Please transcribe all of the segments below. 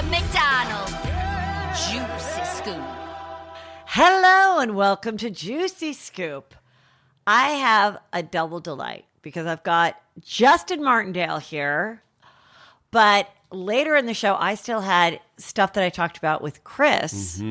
the McDonald Juicy Scoop. Hello and welcome to Juicy Scoop. I have a double delight because I've got Justin Martindale here, but later in the show, I still had stuff that I talked about with Chris.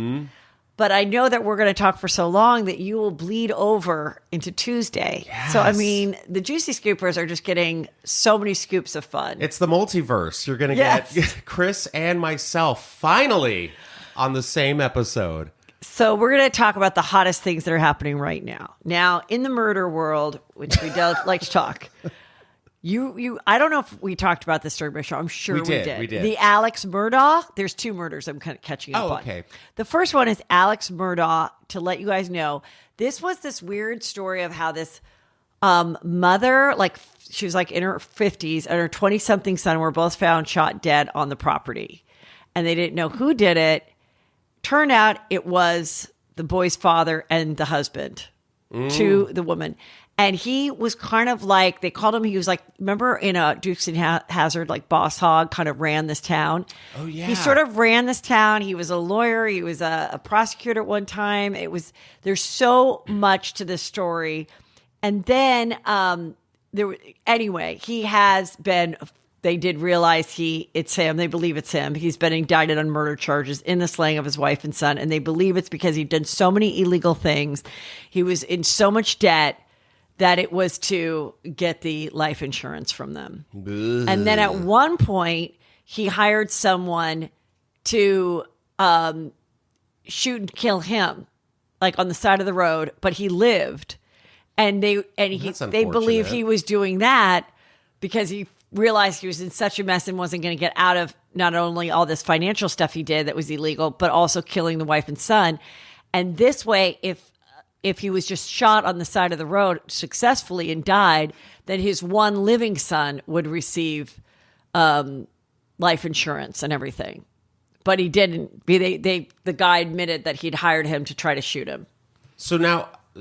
But I know that we're going to talk for so long that you will bleed over into Tuesday. Yes. So, I mean, the Juicy Scoopers are just getting so many scoops of fun. It's the multiverse. You're going to get Chris and myself finally on the same episode. So we're going to talk about the hottest things that are happening right now. Now, in the murder world, which we don't like to talk, I don't know if we talked about this during my show. I'm sure we did. The Alex Murdaugh, there's two murders I'm kind of catching up on. Okay. The first one is Alex Murdaugh. To let you guys know, this was this weird story of how this mother, like she was like in her 50s, and her 20-something son were both found shot dead on the property. And they didn't know who did it. Turned out it was the boy's father and the husband to the woman. And he was kind of like, they called him, he was like, remember in Dukes and Hazzard, like Boss Hogg kind of ran this town. Oh, yeah. He sort of ran this town. He was a lawyer. He was a prosecutor at one time. There's so much to this story. And then, he has been, they did realize it's him. They believe it's him. He's been indicted on murder charges in the slaying of his wife and son. And they believe it's because he'd done so many illegal things. He was in so much debt that it was to get the life insurance from them. Ugh. And then at one point, he hired someone to shoot and kill him, like on the side of the road, but he lived. And they believe he was doing that because he realized he was in such a mess and wasn't going to get out of not only all this financial stuff he did that was illegal, but also killing the wife and son. And this way, if he was just shot on the side of the road successfully and died, then his one living son would receive life insurance and everything. But he didn't. The guy admitted that he'd hired him to try to shoot him.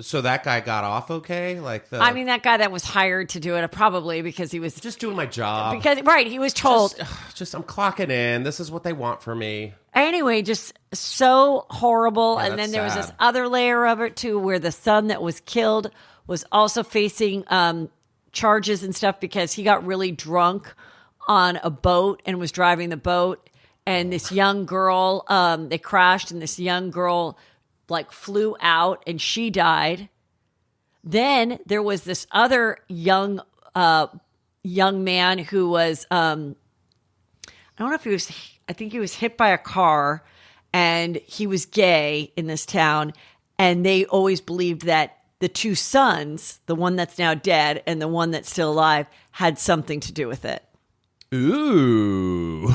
So that guy got off okay? That guy that was hired to do it, probably because he was just doing my job. He was told. Just I'm clocking in. This is what they want from me. Anyway, just so horrible. Yeah, and then there was sad. this other layer of it too, where the son that was killed was also facing charges and stuff because he got really drunk on a boat and was driving the boat. And this young girl, they crashed, and this young girl like flew out and she died. Then there was this other young man who was, I don't know if I think he was hit by a car, and he was gay in this town. And they always believed that the two sons, the one that's now dead and the one that's still alive, had something to do with it. Ooh.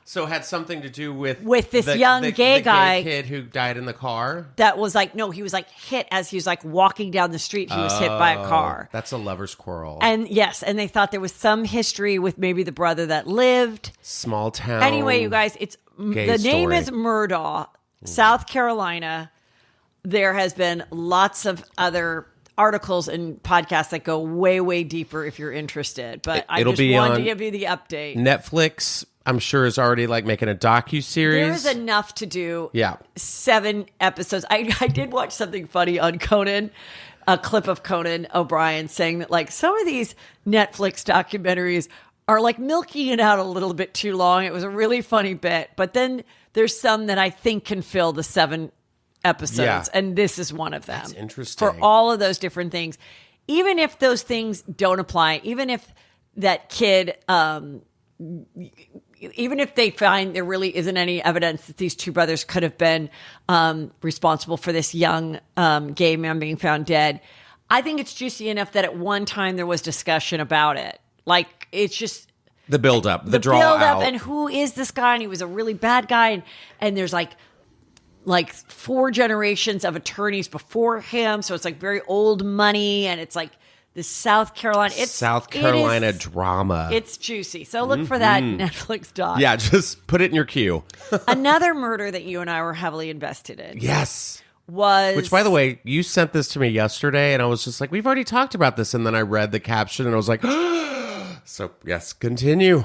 So it had something to do with this young gay guy kid who died in the car? That was like, no, he was like hit as he was like walking down the street. He was hit by a car. That's a lover's quarrel. And yes, and they thought there was some history with maybe the brother that lived. Small town. Anyway, you guys, the name is Murdaugh, South Carolina. There has been lots of other articles and podcasts that go way, way deeper if you're interested. But I just wanted to give you the update. Netflix, I'm sure, is already like making a docuseries. There's enough to do. Yeah. 7 episodes. I did watch something funny on Conan, a clip of Conan O'Brien saying that like some of these Netflix documentaries are like milking it out a little bit too long. It was a really funny bit. But then there's some that I think can fill the 7 episodes. Yeah. And this is one of them. That's interesting. For all of those different things. Even if those things don't apply, even if that kid, even if they find there really isn't any evidence that these two brothers could have been responsible for this young gay man being found dead, I think it's juicy enough that at one time there was discussion about it. Like, it's just the build-up, the draw build-up, out. and who is this guy? And he was a really bad guy, and there's like 4 generations of attorneys before him, so it's like very old money, and it's like the South Carolina drama. It's juicy. So look for that Netflix doc. Yeah, just put it in your queue. Another murder that you and I were heavily invested in. Yes. Which, by the way, you sent this to me yesterday, and I was just like, we've already talked about this. And then I read the caption, and I was like, so, yes, continue.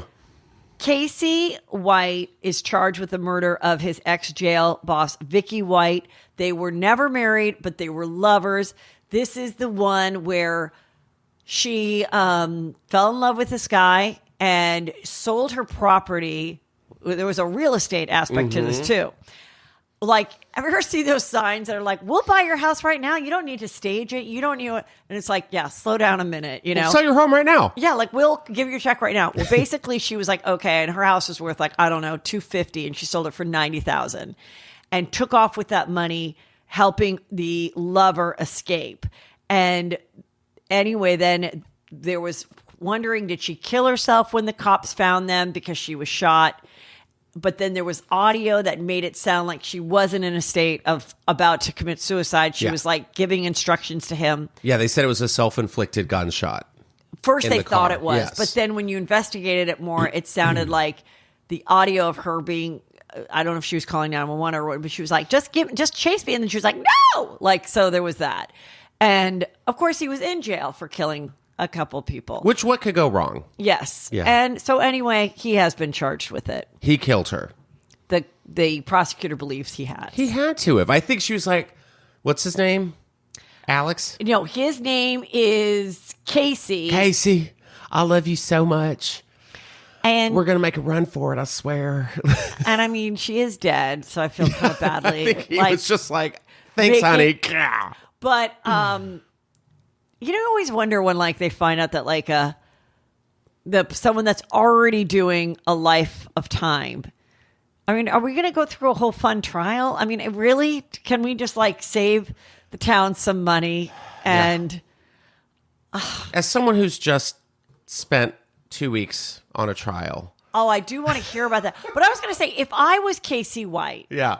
Casey White is charged with the murder of his ex-jail boss, Vicky White. They were never married, but they were lovers. This is the one where she fell in love with this guy and sold her property. There was a real estate aspect to this, too. Like, ever see those signs that are like, we'll buy your house right now. You don't need to stage it. You don't need it. And it's like, yeah, slow down a minute, you know? We'll sell your home right now. Yeah, like, we'll give you your check right now. Well, basically, she was like, okay. And her house was worth like, I don't know, $250,000. And she sold it for $90,000 and took off with that money, helping the lover escape. And anyway, then there was wondering, did she kill herself when the cops found them because she was shot? But then there was audio that made it sound like she wasn't in a state of about to commit suicide. She was like giving instructions to him. Yeah, they said it was a self-inflicted gunshot. First they thought it was, yes. But then when you investigated it more, it sounded like the audio of her being, I don't know if she was calling 911 or what, but she was like, just chase me. And then she was like, no! Like, so there was that. And of course he was in jail for killing a couple people. What could go wrong? Yes. Yeah. And so anyway, he has been charged with it. He killed her. The prosecutor believes he has. He had to have. I think she was like, what's his name? Alex? No, his name is Casey. Casey, I love you so much. And we're going to make a run for it, I swear. And I mean, she is dead, so I feel kind of badly. I think he was just like, thanks, honey. But, you know, I always wonder when, like, they find out that, like, someone that's already doing a life of time. I mean, are we going to go through a whole fun trial? I mean, really? Can we just, like, save the town some money? And as someone who's just spent 2 weeks on a trial. Oh, I do want to hear about that. But I was going to say, if I was Casey White. Yeah.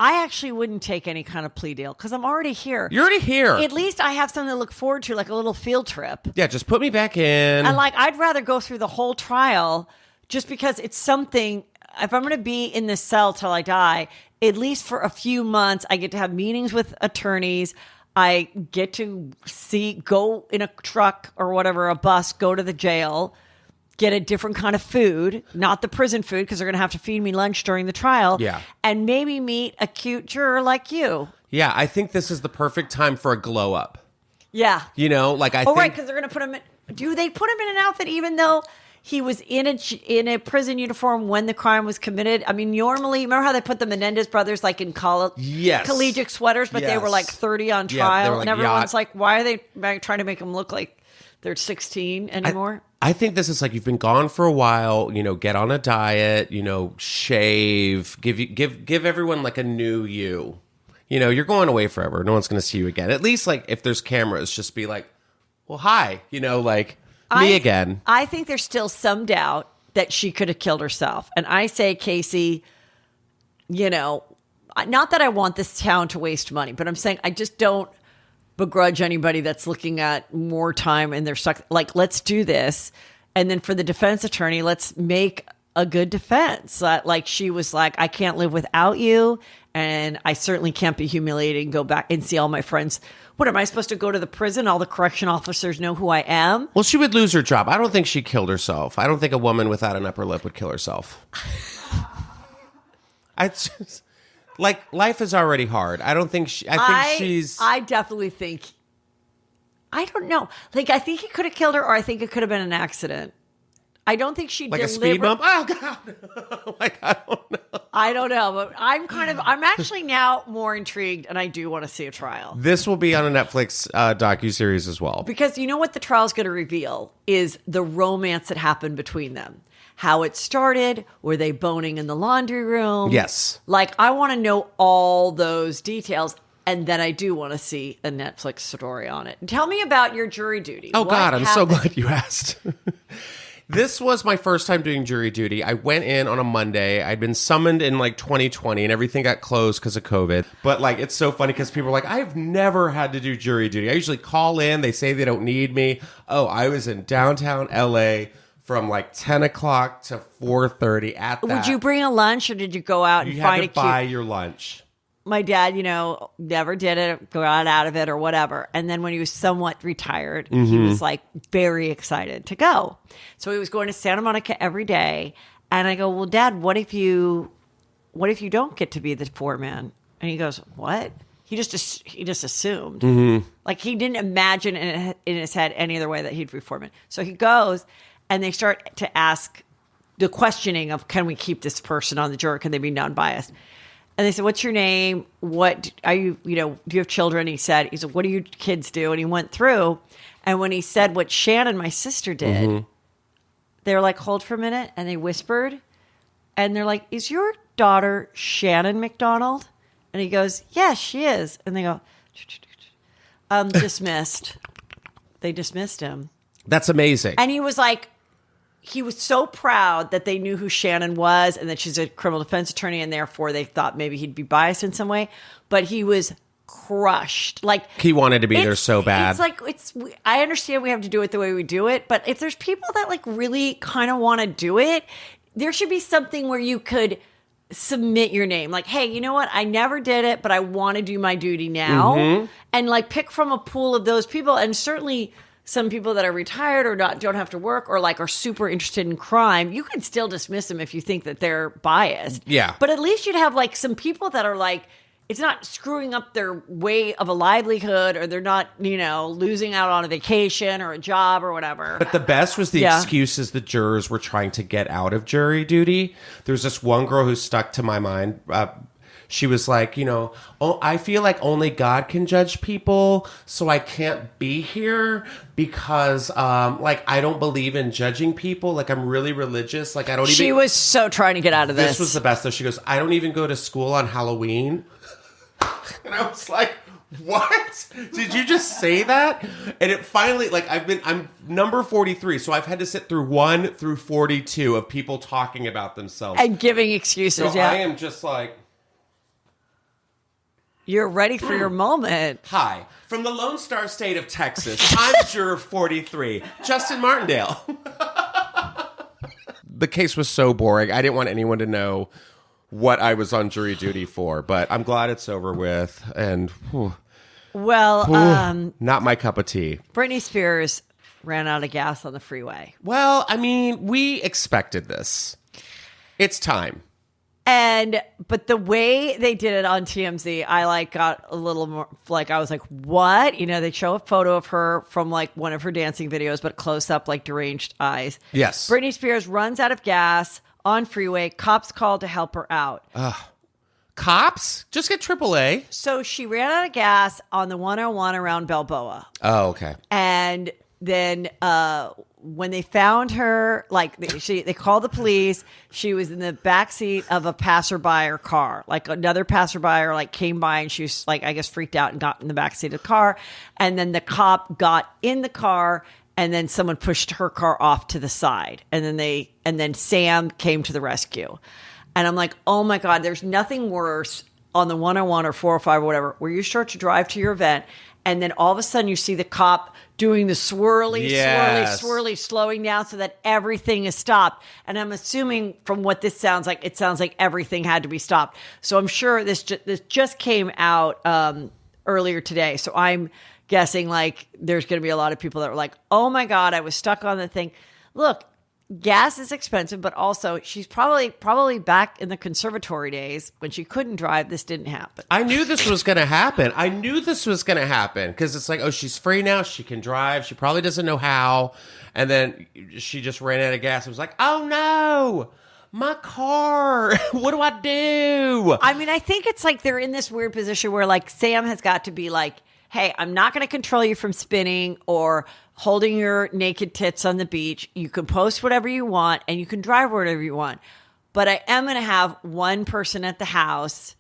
I actually wouldn't take any kind of plea deal because I'm already here. You're already here. At least I have something to look forward to, like a little field trip. Yeah, just put me back in. And like, I'd rather go through the whole trial just because it's something. If I'm going to be in this cell till I die, at least for a few months, I get to have meetings with attorneys. I get to go in a truck or whatever, a bus, go to the jail, get a different kind of food, not the prison food, because they're going to have to feed me lunch during the trial. Yeah. And maybe meet a cute juror like you. Yeah, I think this is the perfect time for a glow up. Yeah. You know, like I think... right, because they're going to put him in... Do they put him in an outfit even though he was in a prison uniform when the crime was committed? I mean, normally, remember how they put the Menendez brothers like in collegiate sweaters, but they were like 30 on trial, like, and everyone's like, why are they trying to make them look like they're 16 anymore? I think this is like you've been gone for a while, you know, get on a diet, you know, shave, give everyone like a new you. You know, you're going away forever. No one's going to see you again. At least like if there's cameras, just be like, well, hi, you know, like me again. I think there's still some doubt that she could have killed herself. And I say, Casey, you know, not that I want this town to waste money, but I'm saying I just don't begrudge anybody that's looking at more time and they're stuck. Like, let's do this. And then for the defense attorney, let's make a good defense. Like she was like, I can't live without you. And I certainly can't be humiliated and go back and see all my friends. What, am I supposed to go to the prison? All the correction officers know who I am? Well, she would lose her job. I don't think she killed herself. I don't think a woman without an upper lip would kill herself. I just... Like, life is already hard. I don't think she's... I definitely think... I don't know. Like, I think he could have killed her, or I think it could have been an accident. I don't think she... Like a speed bump? Oh, God! Like, I don't know. I don't know, but I'm actually now more intrigued, and I do want to see a trial. This will be on a Netflix docuseries as well. Because you know what the trial's going to reveal is the romance that happened between them. How it started, were they boning in the laundry room? Yes. Like, I want to know all those details, and then I do want to see a Netflix story on it. Tell me about your jury duty. Oh, God, I'm so glad you asked. This was my first time doing jury duty. I went in on a Monday. I'd been summoned in like 2020 and everything got closed because of COVID. But like, it's so funny because people are like, I've never had to do jury duty. I usually call in. They say they don't need me. Oh, I was in downtown LA from like 10 o'clock to 4:30 at that. Would you bring a lunch or did you go out and find a cute... You had to buy your lunch. my dad, never did it, got out of it or whatever. And then when he was somewhat retired, he was like very excited to go. So he was going to Santa Monica every day. And I go, well, Dad, what if you don't get to be the foreman? And he goes, what? He just assumed. Like he didn't imagine in his head any other way that he'd be foreman. So he goes and they start to ask the questioning of, can we keep this person on the jury? Can they be non-biased? And they said, what's your name? What are you, do you have children? He said, what do your kids do? And he went through. And when he said what Shannon, my sister, did, they were like, hold for a minute. And they whispered. And they're like, is your daughter Shannon McDonald? And he goes, yeah, she is. And they go, dismissed. They dismissed him. That's amazing. And he was like, he was so proud that they knew who Shannon was and that she's a criminal defense attorney, and therefore they thought maybe he'd be biased in some way. But he was crushed. Like he wanted to be there so bad. I understand we have to do it the way we do it, but if there's people that like really kind of want to do it, there should be something where you could submit your name. Like, hey, you know what? I never did it, but I want to do my duty now. And like pick from a pool of those people. And certainly some people that are retired or don't have to work or like are super interested in crime, you can still dismiss them if you think that they're biased. Yeah. But at least you'd have like some people that are like, it's not screwing up their way of a livelihood, or they're not, losing out on a vacation or a job or whatever. But the best was the excuses the jurors were trying to get out of jury duty. There's this one girl who stuck to my mind. She was like, I feel like only God can judge people, so I can't be here because, I don't believe in judging people. Like, I'm really religious. Like, I don't even... She was so trying to get out of this. This was the best, though. She goes, I don't even go to school on Halloween. And I was like, what? Did you just say that? And it finally, I'm number 43, so I've had to sit through 1 through 42 of people talking about themselves. And giving excuses, so I am just like... You're ready for your moment. Hi. From the Lone Star State of Texas, I'm juror 43, Justin Martindale. The case was so boring. I didn't want anyone to know what I was on jury duty for, but I'm glad it's over with. And not my cup of tea. Britney Spears ran out of gas on the freeway. Well, I mean, we expected this. It's time. But the way they did it on TMZ, I got a little more I was like, what? They show a photo of her from one of her dancing videos, but close up, deranged eyes. Yes. Britney Spears runs out of gas on freeway. Cops called to help her out. Cops? Just get AAA. So she ran out of gas on the 101 around Balboa. Oh, okay. And then when they found her, they called the police. She was in the backseat of a passerby or car. Another passerby came by, and she was I guess freaked out and got in the backseat of the car. And then the cop got in the car, and then someone pushed her car off to the side. And then Sam came to the rescue. And I'm like, oh my God, there's nothing worse on the 101 or 405 or whatever, where you start to drive to your event, and then all of a sudden you see the cop doing the swirly, swirly, slowing down so that everything is stopped. And I'm assuming from what this sounds like, it sounds like everything had to be stopped. So I'm sure this just came out earlier today. So I'm guessing there's going to be a lot of people that were like, oh my God, I was stuck on the thing. Look, gas is expensive, but also she's probably back in the conservatory days when she couldn't drive. This didn't happen. I knew this was going to happen. Because it's she's free now. She can drive. She probably doesn't know how. And then she just ran out of gas. It was like, oh no, my car. What do I do? I mean, I think it's they're in this weird position where Sam has got to be hey, I'm not going to control you from spinning or holding your naked tits on the beach. You can post whatever you want and you can drive whatever you want. But I am going to have one person at the house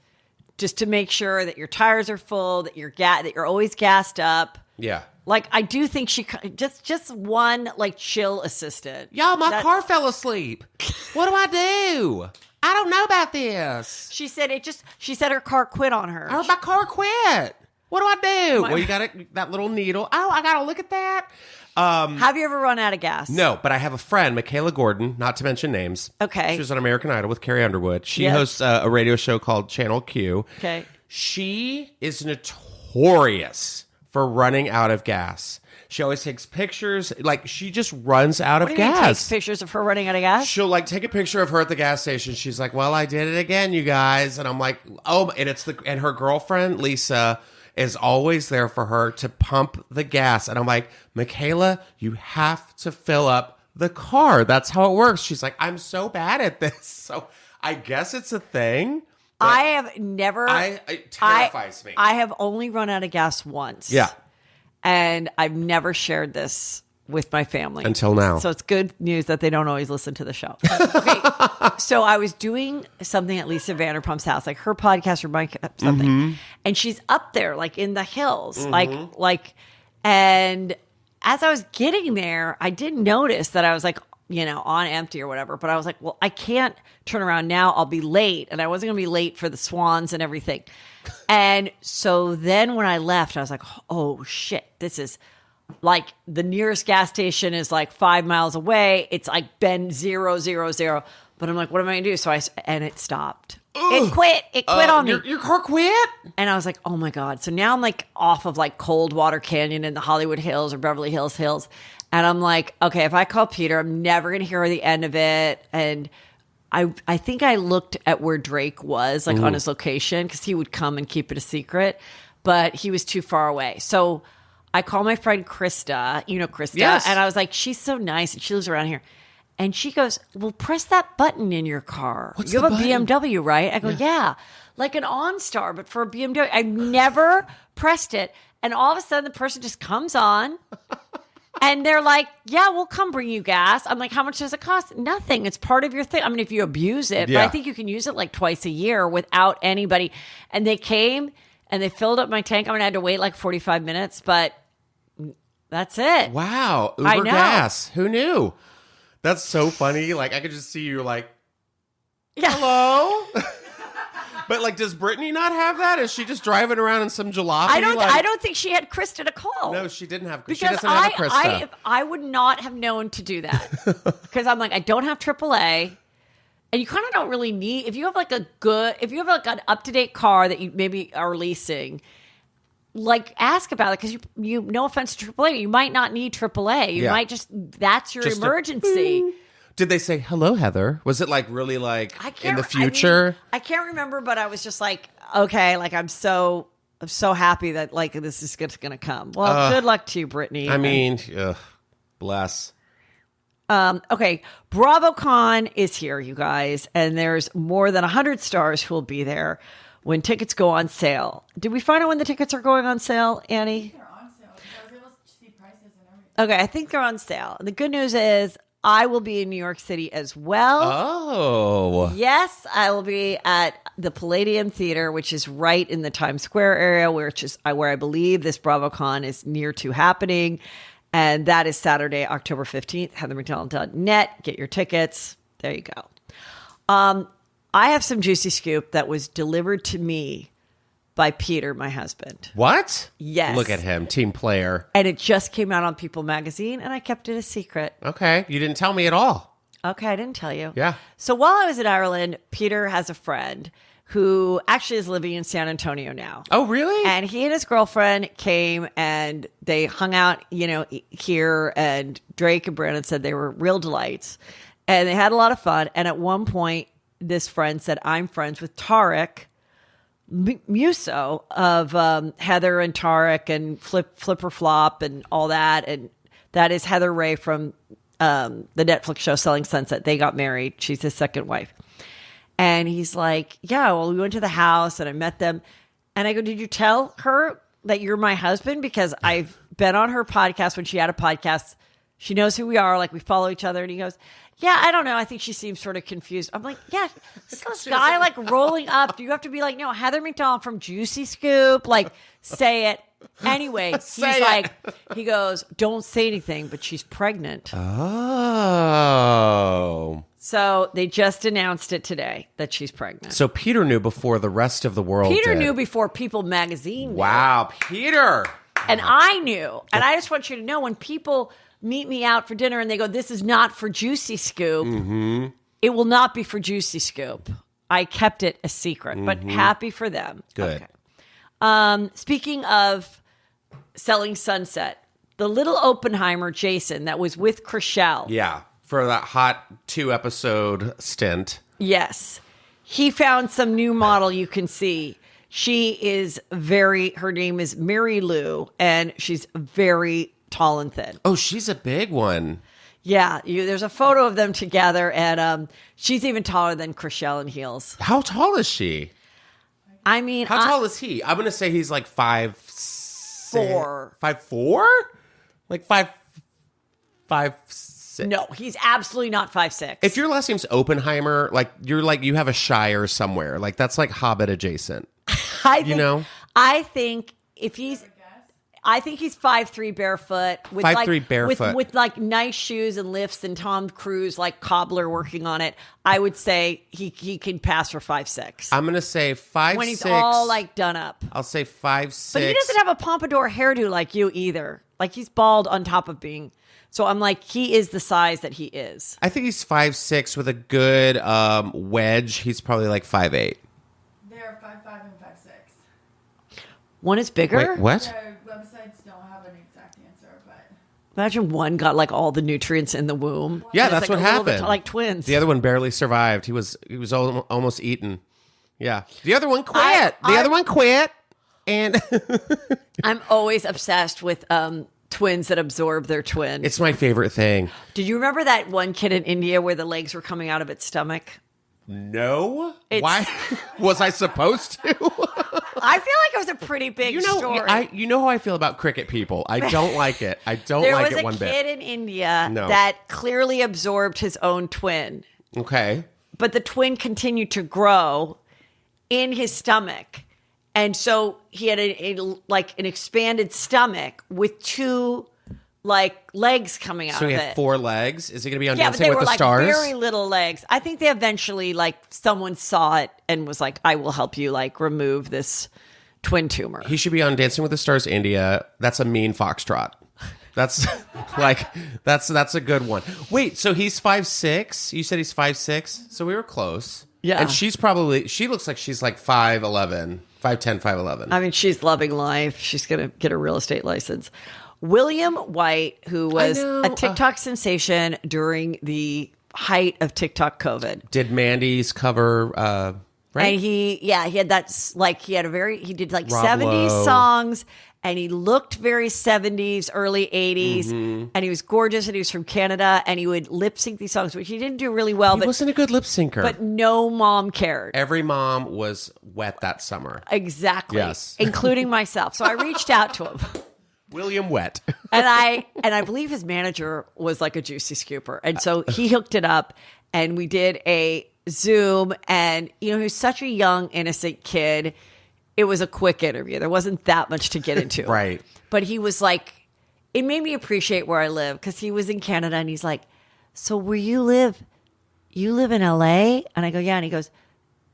just to make sure that your tires are full, that you're always gassed up. Yeah. I do think she just one chill assistant. Y'all, my car fell asleep. What do I do? I don't know about this. She said her car quit on her. Oh, my car quit. What do I do? Well, you got that little needle. Oh, I got to look at that. Have you ever run out of gas? No, but I have a friend, Michaela Gordon, not to mention names. Okay. She was on American Idol with Carrie Underwood. She hosts a radio show called Channel Q. Okay. She is notorious for running out of gas. She always takes pictures. Like, she just runs out of What do you mean, gas. takes pictures of her running out of gas? She'll like take a picture of her at the gas station. She's like, well, I did it again, you guys. And I'm like, oh, and her girlfriend, Lisa, is always there for her to pump the gas. And I'm like, Michaela, you have to fill up the car. That's how it works. She's like, I'm so bad at this. So I guess it's a thing. I have never. It terrifies me. I have only run out of gas once. Yeah. And I've never shared this with my family. Until now. So it's good news that they don't always listen to the show. Okay. So I was doing something at Lisa Vanderpump's house, like her podcast or my something. Mm-hmm. And she's up there, like in the hills. And as I was getting there, I didn't notice that I was like, on empty or whatever. But I was like, well, I can't turn around now. I'll be late. And I wasn't going to be late for the swans and everything. And so then when I left, I was like, oh, shit. This is like the nearest gas station is like 5 miles away. It's like been 0, 0, 0. But I'm like, what am I going to do? So and it stopped. Ugh. It quit. It quit on me. Your car quit? And I was like, oh my God. So now I'm like off of like Coldwater Canyon in the Hollywood Hills or Beverly Hills Hills. And I'm like, okay, if I call Peter, I'm never going to hear the end of it. And I think I looked at where Drake was, like on his location, because he would come and keep it a secret, but he was too far away. So I called my friend Krista, Krista, yes. And I was like, she's so nice, and she lives around here. And she goes, well, press that button in your car. What's you have the a button? BMW, right? I go, yeah, like an OnStar, but for a BMW. I've never pressed it. And all of a sudden, the person just comes on. And they're like, yeah, we'll come bring you gas. I'm like, how much does it cost? Nothing. It's part of your thing. I mean, if you abuse it, yeah. But I think you can use it like twice a year without anybody. And they came and they filled up my tank. I mean, I had to wait like 45 minutes, but that's it. Wow. I Uber know. gas. Who knew? That's so funny. Like, I could just see you like, Yeah. hello? But like, does Britney not have that? Is she just driving around in some jalopy? I don't think she had Krista to call. No, she didn't have. Because she doesn't have a Krista. I would not have known to do that. Because I'm like, I don't have AAA. And you kind of don't really need, if you have like an up-to-date car that you maybe are leasing, like ask about it, because you no offense to AAA, you might not need AAA. You might that's your emergency. Did they say, hello, Heather? Was it like really like in the future? I can't remember, but I was just like, okay, like I'm so happy that like this is going to come. Well, good luck to you, Brittany. I mean, bless. Okay, BravoCon is here, you guys, and there's more than 100 stars who will be there when tickets go on sale. Did we find out when the tickets are going on sale, Annie? They're on sale. I was able to see prices and everything. Okay, I think they're on sale. And the good news is I will be in New York City as well. Oh. Yes, I will be at the Palladium Theater, which is right in the Times Square area, where I believe this BravoCon is near to happening. And that is Saturday, October 15th, heathermcdonald.net. Get your tickets. There you go. I have some juicy scoop that was delivered to me by Peter, my husband. What? Yes. Look at him, team player. And it just came out on People magazine, and I kept it a secret. Okay, you didn't tell me at all. Okay, I didn't tell you. Yeah. So while I was in Ireland, Peter has a friend who actually is living in San Antonio now. Oh, really? And he and his girlfriend came and they hung out, here, and Drake and Brandon said they were real delights. And they had a lot of fun. And at one point, this friend said, I'm friends with Tarek Musso of Heather and Tarek and Flipper Flop and all that. And that is Heather Ray from the Netflix show Selling Sunset. They got married. She's his second wife. And he's like, yeah, well, we went to the house and I met them. And I go, did you tell her that you're my husband? Because I've been on her podcast when she had a podcast. She knows who we are. Like, we follow each other. And he goes, yeah, I don't know. I think she seems sort of confused. I'm like, yeah, this guy like rolling up. You have to be like, no, Heather McDonald from Juicy Scoop. Like, say it. Anyway, he goes, don't say anything, but she's pregnant. Oh. So they just announced it today that she's pregnant. So Peter knew before the rest of the world Peter did. knew before People magazine knew. Wow, Peter. And I knew. And I just want you to know, when people meet me out for dinner and they go, this is not for Juicy Scoop, it will not be for Juicy Scoop. I kept it a secret, but happy for them. Good. Okay. Speaking of selling sunset, the little Oppenheimer Jason that was with Chrishell. Yeah, for that hot 2-episode stint. Yes. He found some new model you can see. Her name is Mary Lou, and she's very tall and thin. Oh, she's a big one. Yeah, there's a photo of them together, and she's even taller than Chrishell in heels. How tall is she? I mean, how tall is he? I'm gonna say he's like 5'4". 5'4"? Like 5'6". No, he's absolutely not 5'6". If your last name's Oppenheimer, you have a Shire somewhere. Like that's like Hobbit adjacent. I think he's 5'3" barefoot with 5'3" barefoot with like nice shoes and lifts and Tom Cruise like cobbler working on it. I would say he can pass for 5'6". I'm gonna say 5'6". When he's all like done up, I'll say 5'6". But he doesn't have a pompadour hairdo like you either. Like he's bald on top of being. So I'm like, he is the size that he is. I think he's 5'6" with a good wedge. He's probably like 5'8". They're 5'5" and 5'6". One is bigger? Wait, what? Their websites don't have an exact answer, but Imagine one got like all the nutrients in the womb. Yeah, and that's it's, like, what a little bit happened. like twins. The other one barely survived. He was almost eaten. Yeah. The other one quit. The other one quit. And I'm always obsessed with twins that absorb their twin. it's my favorite thing. Did you remember that one kid in India where the legs were coming out of its stomach? No. It's- Why was I supposed to? I feel like it was a pretty big story. You know how I feel about cricket people. I don't like it. I don't like it one bit. There was a kid in India No. that clearly absorbed his own twin, Okay. but the twin continued to grow in his stomach. And so he had an expanded stomach with two legs coming out So of he it. had 4 legs. Is he going to be on Yeah, but Dancing they with were the Stars? very little legs. I think they eventually someone saw it and was like, "I will help you remove this twin tumor." He should be on Dancing with the Stars India. That's a mean foxtrot. That's that's a good one. Wait, so he's 5'6"? You said he's 5'6"? So we were close. Yeah. And she looks like she's like 5'11", 5'10", 5'11". I mean, she's loving life. She's going to get a real estate license. William White, who was a TikTok sensation during the height of TikTok COVID. Did Mandy's cover right? And he had that, he did Rob 70s Lowe. songs, and he looked very 70s, early 80s, and he was gorgeous, and he was from Canada, and he would lip sync these songs, which he didn't do really well, He but wasn't a good lip syncer. but no mom cared. Every mom was wet that summer. Exactly. Yes. Including myself. So I reached out to him. William Wet. And I believe his manager was like a juicy scooper. And so he hooked it up and we did a Zoom, and he was such a young, innocent kid. It was a quick interview. There wasn't that much to get into. Right. But he was like, it made me appreciate where I live, because he was in Canada and he's like, "So where you live in LA?" And I go, "Yeah." And he goes,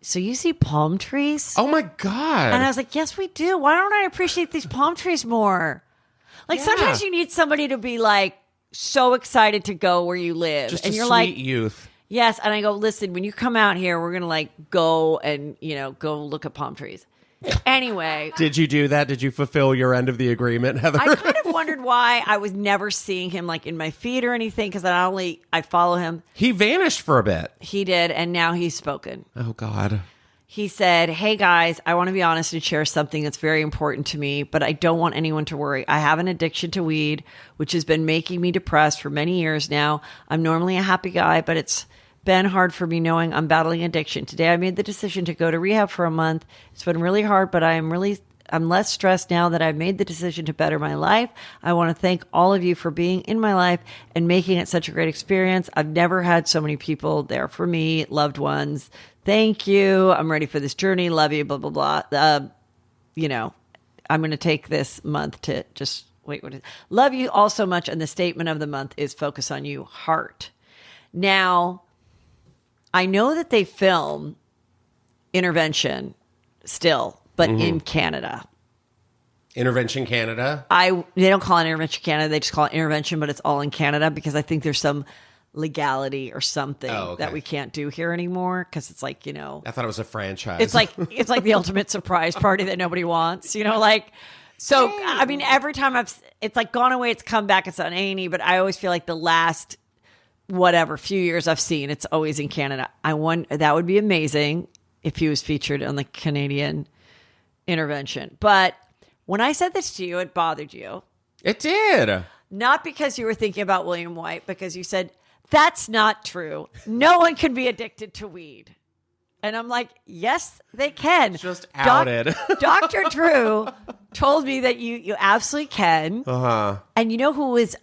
"So you see palm trees?" Oh my God. And I was like, "Yes, we do. Why don't I appreciate these palm trees more?" Sometimes you need somebody to be so excited to go where you live. Just and a you're sweet youth. "Yes." And I go, "Listen, when you come out here, we're going to go and, go look at palm trees." Anyway. Did you do that? Did you fulfill your end of the agreement, Heather? I kind of wondered why I was never seeing him in my feed or anything, because I follow him. He vanished for a bit. He did. And now he's spoken. Oh God. He said, "Hey guys, I want to be honest and share something that's very important to me, but I don't want anyone to worry. I have an addiction to weed, which has been making me depressed for many years now. I'm normally a happy guy, but it's been hard for me knowing I'm battling addiction. Today I made the decision to go to rehab for a month. It's been really hard, but I'm less stressed now that I've made the decision to better my life. I want to thank all of you for being in my life and making it such a great experience. I've never had so many people there for me, loved ones. Thank you. I'm ready for this journey. Love you, blah, blah, blah." I'm going to take this month to just wait. What is love you all so much. And the statement of the month is focus on you, heart. Now, I know that they film Intervention still, but in Canada. Intervention Canada. They don't call it Intervention Canada. They just call it Intervention, but it's all in Canada, because I think there's some legality or something okay. that we can't do here anymore because it's like, I thought it was a franchise. it's like the ultimate surprise party that nobody wants, So I mean, every time it's like gone away, it's come back, it's on A&E, but I always feel like the last few years I've seen, it's always in Canada. That would be amazing if he was featured on the Canadian intervention. But when I said this to you, it bothered you. It did. Not because you were thinking about William White, because you said, that's not true. No one can be addicted to weed. And I'm like, yes, they can. Just outed. Dr. Drew told me that you absolutely can. Uh-huh. And you know who was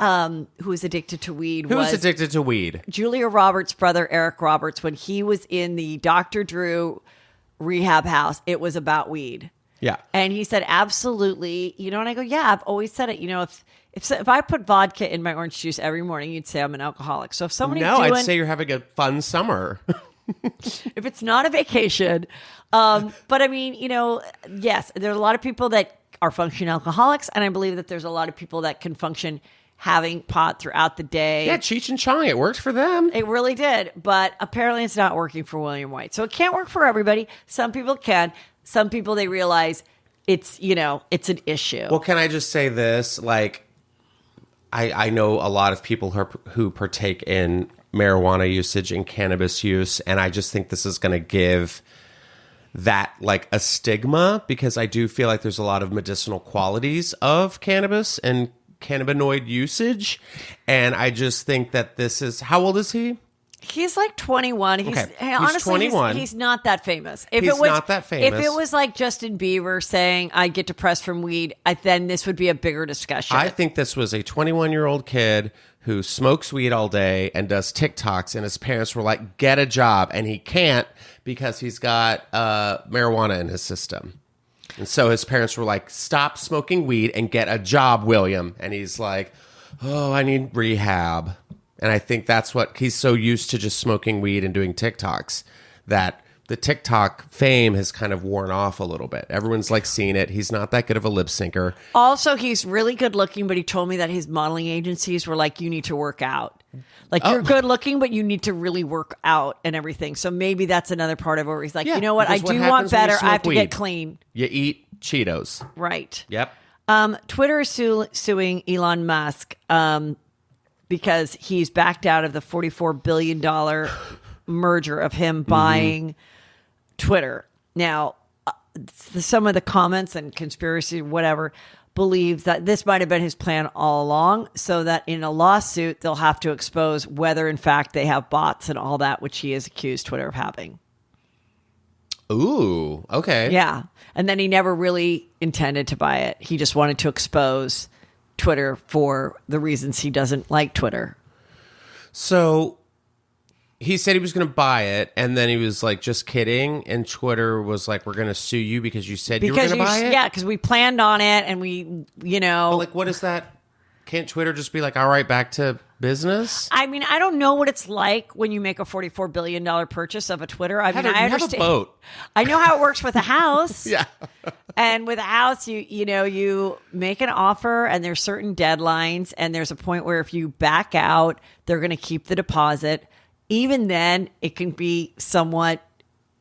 addicted to weed? Who's addicted to weed? Julia Roberts' brother, Eric Roberts. When he was in the Dr. Drew rehab house, it was about weed. Yeah. And he said, absolutely. And I go, yeah, I've always said it. If I put vodka in my orange juice every morning, you'd say I'm an alcoholic. So if somebody's I'd say you're having a fun summer. If it's not a vacation. But I mean, yes, there's a lot of people that are functioning alcoholics. And I believe that there's a lot of people that can function having pot throughout the day. Yeah, Cheech and Chong, it worked for them. It really did. But apparently it's not working for William White. So it can't work for everybody. Some people can. Some people, they realize it's an issue. Well, can I just say this? Like, I know a lot of people who partake in marijuana usage and cannabis use, and I just think this is going to give that like a stigma, because I do feel like there's a lot of medicinal qualities of cannabis and cannabinoid usage, and I just think that this is, how old is he? He's like 21. Honestly, 21. He's not that famous. He's not that famous. If it was like Justin Bieber saying, I get depressed from weed, then this would be a bigger discussion. I think this was a 21-year-old kid who smokes weed all day and does TikToks, and his parents were like, get a job. And he can't because he's got marijuana in his system. And so his parents were like, stop smoking weed and get a job, William. And he's like, oh, I need rehab. And I think that's what he's so used to, just smoking weed and doing TikToks, that the TikTok fame has kind of worn off a little bit. Everyone's like seeing it. He's not that good of a lip syncer. Also, he's really good looking, but he told me that his modeling agencies were like, you need to work out. Like, you're good looking, but you need to really work out and everything. So maybe that's another part of it where he's like, you know what? I do want better. I have to get clean. You eat Cheetos. Right. Yep. Twitter is suing Elon Musk because he's backed out of the $44 billion merger of him buying Twitter. Now, some of the comments and conspiracy, whatever, believes that this might have been his plan all along, so that in a lawsuit, they'll have to expose whether, in fact, they have bots and all that, which he has accused Twitter of having. Ooh, okay. Yeah. And then he never really intended to buy it. He just wanted to expose Twitter for the reasons he doesn't like Twitter. So he said he was going to buy it, and then he was like, just kidding. And Twitter was like, we're going to sue you because you said you were going to buy it? Yeah, because we planned on it, and we, But like, what is that? Can't Twitter just be like, all right, back to business? I mean, I don't know what it's like when you make a $44 billion purchase of a Twitter. I understand. Have a boat. I know how it works with a house. Yeah. And with a house, you make an offer, and there's certain deadlines, and there's a point where if you back out, they're going to keep the deposit. Even then, it can be somewhat,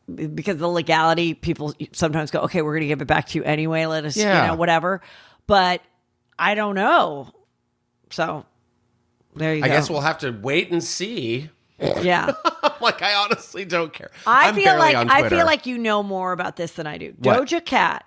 because of the legality, people sometimes go, okay, we're going to give it back to you anyway. Let us, whatever. But I don't know. So there you go. I guess we'll have to wait and see. Yeah. Like, I honestly don't care. I feel like you know more about this than I do. What? Doja Cat.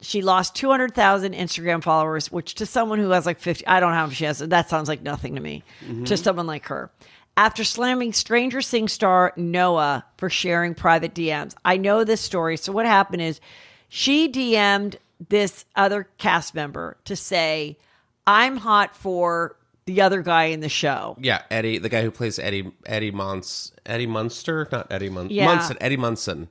She lost 200,000 Instagram followers, which to someone who has like 50, I don't know how she has. That sounds like nothing to me. To someone like her. After slamming Stranger Things star Noah for sharing private DMs. I know this story. So what happened is she DM'd this other cast member to say, I'm hot for the other guy in the show. Yeah, Eddie, the guy who plays Eddie Munster, not Eddie Munson. Yeah. Eddie Munson.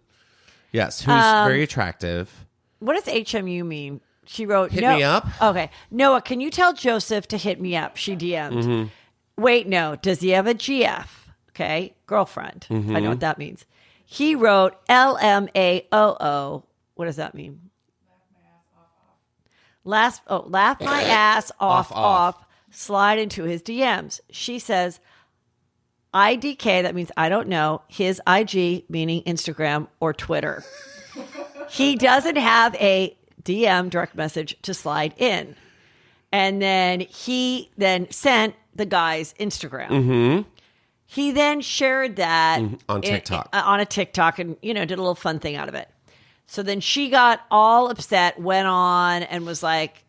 Yes, who's very attractive. What does HMU mean? She wrote, Hit me up. Okay. Noah, can you tell Joseph to hit me up? She DM'd. Wait, no. Does he have a GF? Okay. Girlfriend. I know what that means. He wrote LMAOO. What does that mean? Laugh my ass off. Slide into his DMs. She says, IDK, that means I don't know, his IG, meaning Instagram or Twitter. He doesn't have a DM, direct message, to slide in. And then he then sent the guy's Instagram. Mm-hmm. He then shared that on TikTok. On a TikTok and, did a little fun thing out of it. So then she got all upset, went on and was like,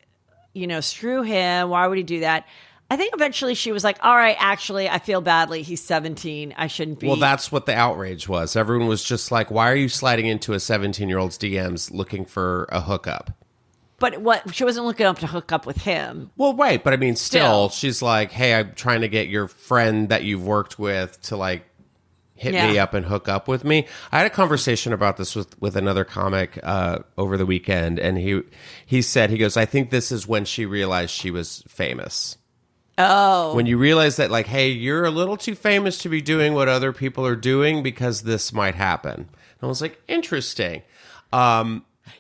screw him. Why would he do that? I think eventually she was like, all right, actually, I feel badly. He's 17. I shouldn't be. Well, that's what the outrage was. Everyone was just like, why are you sliding into a 17-year-old's DMs looking for a hookup? But what? She wasn't looking up to hook up with him. Well, right. But I mean, still, she's like, hey, I'm trying to get your friend that you've worked with to like hit me up and hook up with me. I had a conversation about this with another comic over the weekend. And he said, he goes, I think this is when she realized she was famous. Oh. When you realize that, like, hey, you're a little too famous to be doing what other people are doing because this might happen. And I was like, interesting.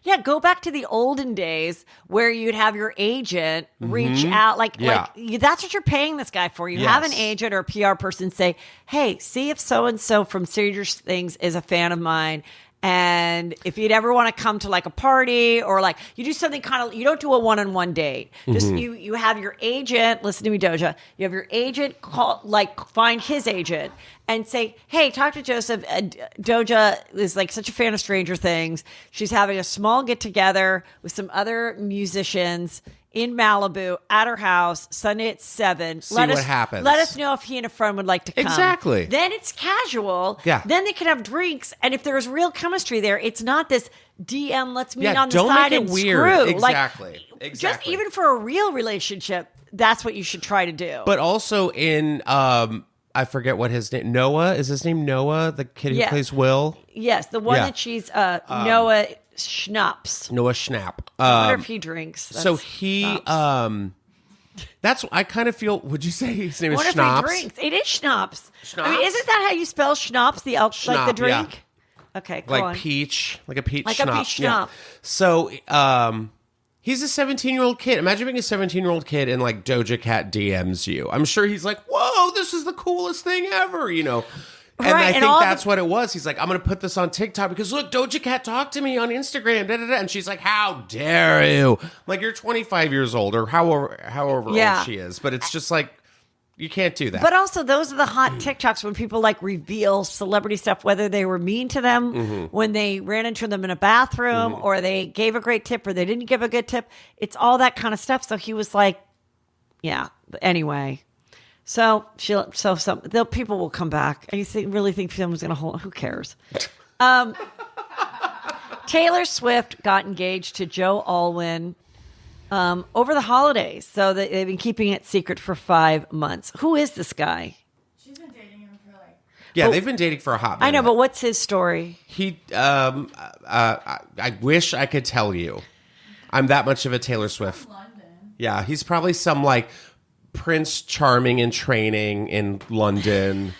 Yeah, go back to the olden days where you'd have your agent reach out. Like that's what you're paying this guy for. You have an agent or a PR person say, hey, see if so-and-so from Stranger Things is a fan of mine. And if you'd ever want to come to like a party or like you do something kind of, you don't do a one-on-one date. Just you have your agent, listen to me, Doja. You have your agent find his agent and say, hey, talk to Joseph. Doja is like such a fan of Stranger Things. She's having a small get together with some other musicians in Malibu at her house Sunday at 7. What happens. Let us know if he and a friend would like to come. Exactly. Then it's casual. Yeah. Then they can have drinks, and if there's real chemistry there, it's not this DM. Let's meet on the don't side make it and weird. screw. Exactly. Just even for a real relationship, that's what you should try to do. But also in I forget what his name. Noah, is his name Noah? The kid who plays Will. Yes, the one that she's Noah Schnapp. Noah Schnapp. I wonder if he drinks. So he, that's, I kind of feel, would you say his name is What if Schnapps? he drinks? It is Schnapps. Schnapps? I mean, isn't that how you spell Schnapps? Like the drink? Yeah. Okay, go like on. peach, like a peach Like schnapp. a peach schnapp. So, he's a 17-year-old kid. Imagine being a 17-year-old kid and like Doja Cat DMs you. I'm sure he's like, whoa, this is the coolest thing ever, And Right, I and think all that's what it was. He's like, I'm going to put this on TikTok because look, Doja Cat talked to me on Instagram. Da, da, da. And she's like, how dare you? I'm like, you're 25 years old or however old she is. But it's just like, you can't do that. But also, those are the hot TikToks when people like reveal celebrity stuff, whether they were mean to them when they ran into them in a bathroom or they gave a great tip or they didn't give a good tip. It's all that kind of stuff. So he was like, yeah, anyway. So people will come back. I really think someone's going to hold. Who cares? Taylor Swift got engaged to Joe Alwyn over the holidays. So they've been keeping it secret for 5 months. Who is this guy? She's been dating him for like. Yeah, they've been dating for a hot minute. I know, but what's his story? He, I wish I could tell you. I'm that much of a Taylor Swift. London. Yeah, he's probably some like Prince Charming in training in London.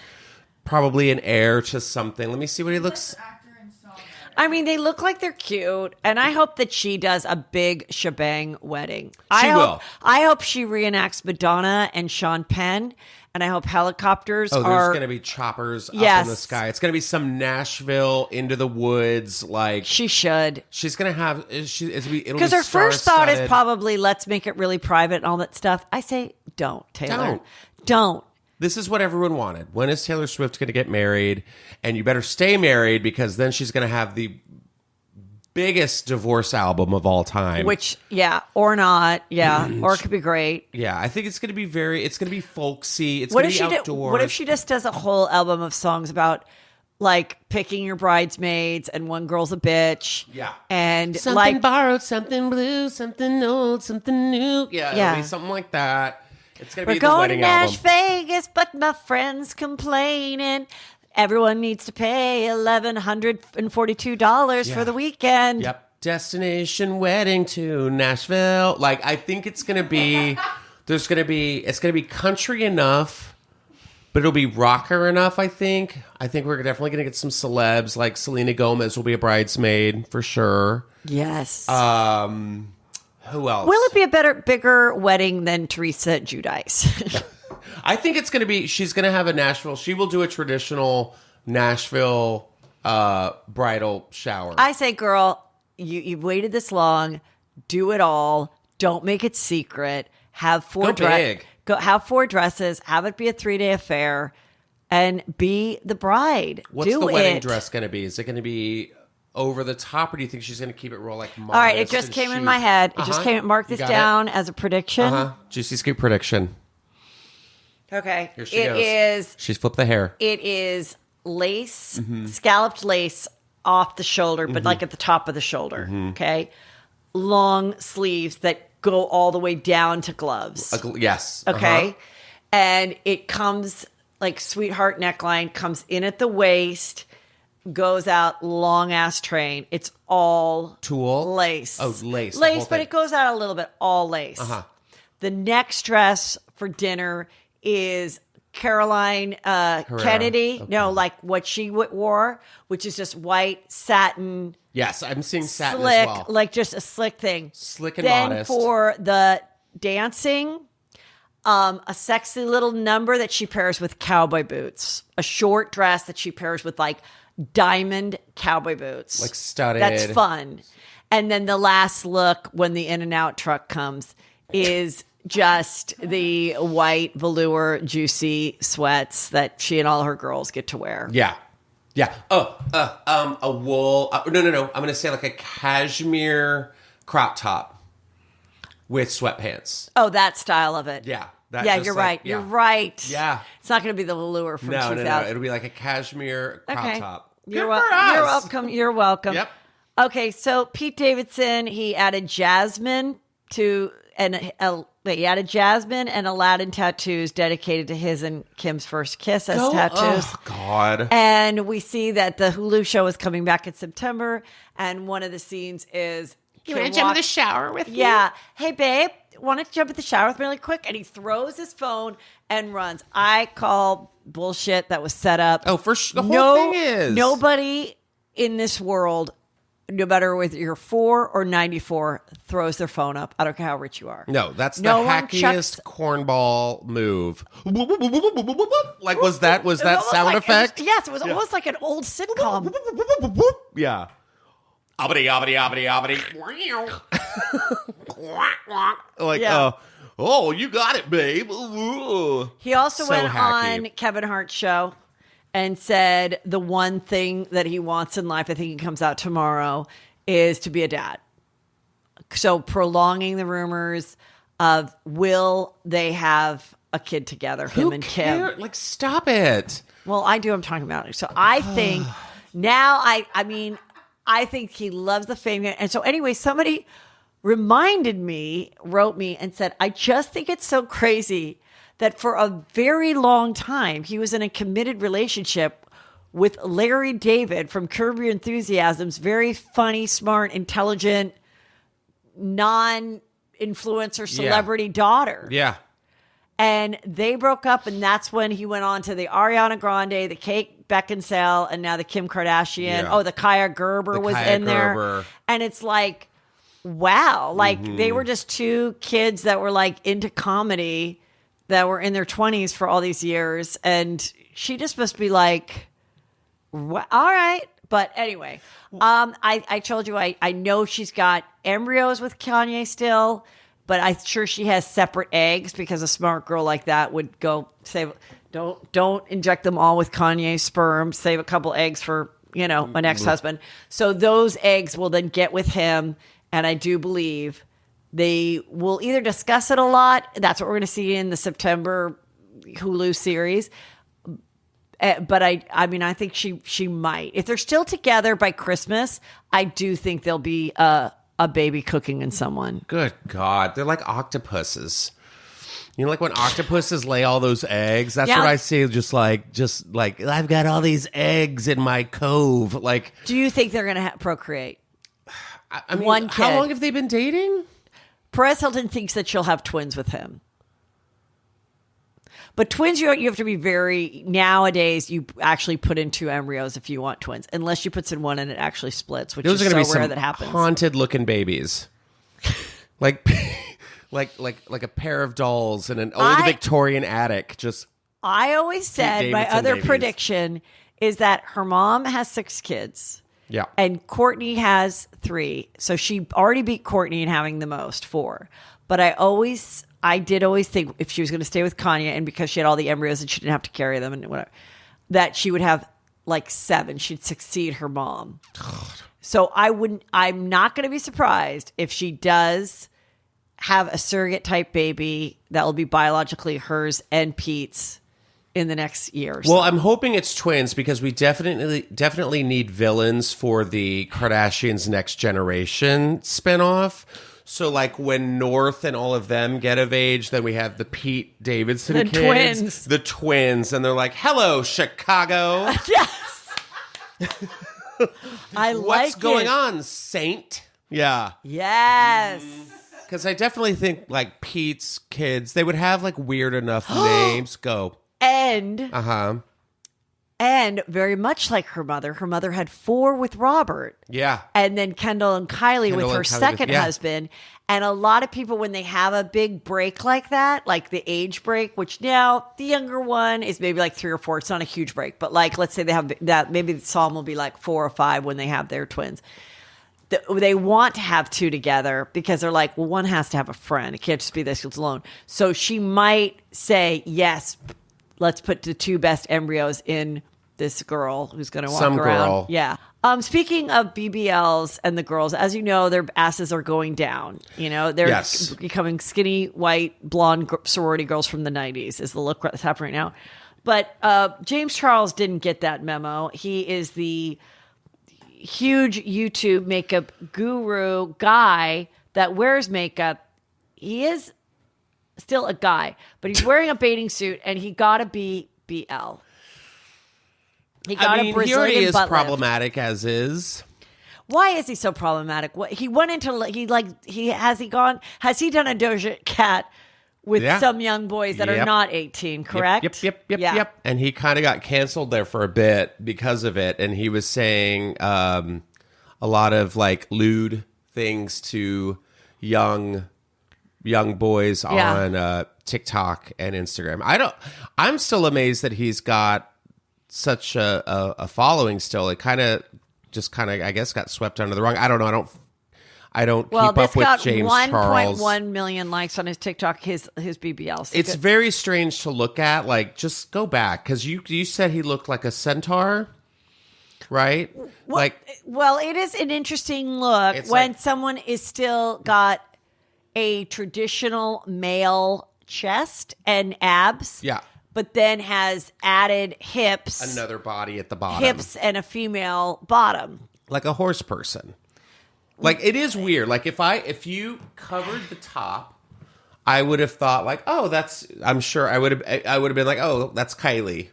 Probably an heir to something. Let me see what he looks. Actor and songwriter. I mean, they look like they're cute, and I hope that she does a big shebang wedding. She will. I hope she reenacts Madonna and Sean Penn, and I hope helicopters Oh, are... there's going to be choppers up Yes. in the sky. It's going to be some Nashville into the woods. Like She should. she's going to have. It'll be Because her first thought is star-studded. probably, let's make it really private and all that stuff. I say, don't, Taylor. Don't. This is what everyone wanted. When is Taylor Swift going to get married? And you better stay married because then she's going to have the biggest divorce album of all time. Which, or not. Yeah. Or it could be great. Yeah, I think it's going to be it's going to be folksy. It's What going if to be she outdoors. What if she just does a whole album of songs about like picking your bridesmaids and one girl's a bitch? Yeah. And something like borrowed, something blue, something old, something new. Yeah, Yeah. it'll be something like that. It's going to we're be the going to wedding Nash album. Vegas, but my friend's complaining. Everyone needs to pay $1,142 for the weekend. Yep. Destination wedding to Nashville. Like, I think it's going to be, it's going to be country enough, but it'll be rocker enough, I think. I think we're definitely going to get some celebs, like Selena Gomez will be a bridesmaid for sure. Yes. Who else? Will it be a bigger wedding than Teresa Giudice? I think it's going to be, she's going to have a Nashville, she will do a traditional Nashville bridal shower. I say, girl, you've waited this long. Do it all. Don't make it secret. Have four have 4 dresses. Have it be a 3-day affair, and be the bride. What's the wedding dress going to be? Is it going to be over the top, or do you think she's going to keep it real like modest? All right, it just came in my head. It just came. Mark this down as a prediction. Juicy scoop prediction. Okay, Here she goes. She's flipped the hair. It is lace, scalloped lace off the shoulder, but like at the top of the shoulder. Okay, long sleeves that go all the way down to gloves. Yes. Okay. And it comes like sweetheart neckline, comes in at the waist, goes out long ass train. It's all tulle lace. Oh, lace. Lace, but it goes out a little bit, all lace. The next dress for dinner is Caroline Kennedy. Okay. No, like what she wore, which is just white satin. Yes, I'm seeing satin slick, as well. like just a slick thing. Slick and then modest. For the dancing, a sexy little number that she pairs with cowboy boots. A short dress that she pairs with like diamond cowboy boots. Like studded. That's fun. And then the last look when the In-N-Out truck comes is just the white velour juicy sweats that she and all her girls get to wear. Yeah. Yeah. A wool. No. I'm going to say like a cashmere crop top with sweatpants. Oh, that style of it. Yeah. You're right. You're right. Yeah. It's not going to be the velour from 2000. No. It'll be like a cashmere crop top. You're welcome. You're welcome. Yep. Okay, so Pete Davidson, he added Jasmine and Aladdin tattoos dedicated to his and Kim's first kiss as tattoos. Oh, God. And we see that the Hulu show is coming back in September, and one of the scenes is You want to jump in the shower with me? Yeah. Hey, babe, want to jump in the shower with me really quick? And he throws his phone and runs. I call bullshit that was set up. Oh, the whole thing is. Nobody in this world, no matter whether you're 4 or 94, throws their phone up. I don't care how rich you are. No, that's the hackiest cornball move. Like, was that sound effect? Yes, it was almost like an old sitcom. Yeah. Obbity, obbity, obbity, obbity. Like, Yeah. Oh, you got it, babe. He also So went hacky. on Kevin Hart's show and said the one thing that he wants in life, I think it comes out tomorrow, is to be a dad. So prolonging the rumors of will they have a kid together, him and Kim. Like, stop it. Well, I do. I'm talking about it. So I think now, I think he loves the fame. And so anyway, somebody wrote me and said, I just think it's so crazy that for a very long time, he was in a committed relationship with Larry David from Curb Your Enthusiasm's very funny, smart, intelligent, non-influencer celebrity daughter. Yeah. And they broke up, and that's when he went on to the Ariana Grande, the Kate Beckinsale, and now the Kim Kardashian. Yeah. Oh, the Kaya Gerber was in there. And it's like, wow. Like, they were just 2 kids that were, like, into comedy that were in their 20s for all these years. And she just must be like, all right. But anyway, I told you, I know she's got embryos with Kanye still, but I'm sure she has separate eggs because a smart girl like that would go save. Don't inject them all with Kanye's sperm. Save a couple eggs for, an ex-husband. So those eggs will then get with him. And I do believe they will either discuss it a lot. That's what we're going to see in the September Hulu series. But I think she might. If they're still together by Christmas, I do think there'll be a baby cooking in someone. Good God. They're like octopuses. Like when octopuses lay all those eggs? That's what I see. Just like, I've got all these eggs in my cove. Like, do you think they're going to procreate? I mean, one kid. How long have they been dating? Perez Hilton thinks that she'll have twins with him. But twins, you have to be nowadays, you actually put in 2 embryos if you want twins. Unless she puts in one and it actually splits, which Those is are going to so be rare some that happens. haunted looking babies. Like like a pair of dolls in an old Victorian attic. Just I always said my Davidson other babies. prediction is that her mom has 6 kids. Yeah. And Courtney has 3. So she already beat Courtney in having the most, 4. But I did always think if she was going to stay with Kanye, and because she had all the embryos and she didn't have to carry them and whatever, that she would have like 7. She'd succeed her mom. God. So I'm not going to be surprised if she does have a surrogate type baby that will be biologically hers and Pete's in the next year or so. Well, I'm hoping it's twins because we definitely need villains for the Kardashians Next Generation spinoff. So like when North and all of them get of age, then we have the Pete Davidson kids. Twins. The twins. And they're like, hello, Chicago. Yes. I like What's going on, Saint? Yeah. Yes. Because I definitely think like Pete's kids, they would have like weird enough names. Go. And very much like her mother had 4 with Robert. Yeah. And then Kendall and Kylie with her second husband. And a lot of people, when they have a big break like that, like the age break, which now the younger one is maybe like 3 or 4. It's not a huge break. But like, let's say they have that, maybe the Psalm will be like 4 or 5 when they have their twins. They want to have 2 together because they're like, well, one has to have a friend. It can't just be this alone. So she might say, yes, let's put the 2 best embryos in this girl who's going to walk around. Girl. Yeah. Speaking of BBLs and the girls, as you know, their asses are going down. You know, they're becoming skinny, white, blonde sorority girls from the 90s is the look that's happening right now. But James Charles didn't get that memo. He is the huge YouTube makeup guru guy that wears makeup. He is still a guy, but he's wearing a bathing suit and he got a BBL. He got a Brazilian he already is butt problematic as is. Why is he so problematic? He went into has he done a Doja Cat with some young boys that are not 18, correct? Yep. And he kind of got canceled there for a bit because of it. And he was saying a lot of like lewd things to young boys on TikTok and Instagram. I'm still amazed that he's got such a following still. It kind of I guess got swept under the rug. I don't know. I don't keep up with James Charles. 1.1 million likes on his TikTok, his BBL. So it's very strange to look at. Like, just go back because you said he looked like a centaur, right? Well, it is an interesting look when someone is still got a traditional male chest and abs. Yeah. But then has added hips. Another body at the bottom. Hips and a female bottom. Like a horse person. Like, it is weird. Like, if you covered the top, I would have thought like, oh, I'm sure I would have been like, oh, that's Kylie.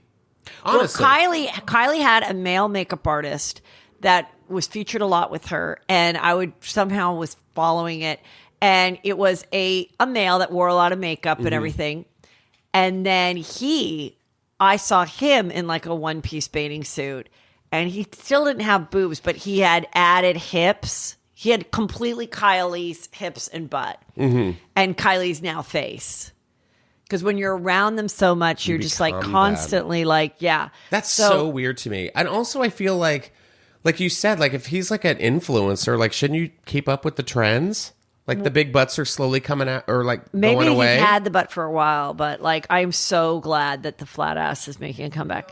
Honestly. Well, Kylie had a male makeup artist that was featured a lot with her, and I was following it, and it was a male that wore a lot of makeup and everything. And then I saw him in like a one-piece bathing suit, and he still didn't have boobs, but he had added hips. He had completely Kylie's hips and butt, and Kylie's now face. Because when you're around them so much, you're just like constantly like, yeah. That's so weird to me. And also, I feel like you said, like if he's like an influencer, like shouldn't you keep up with the trends? Like the big butts are slowly coming out, or like maybe going away. He's had the butt for a while, but like I'm so glad that the flat ass is making a comeback.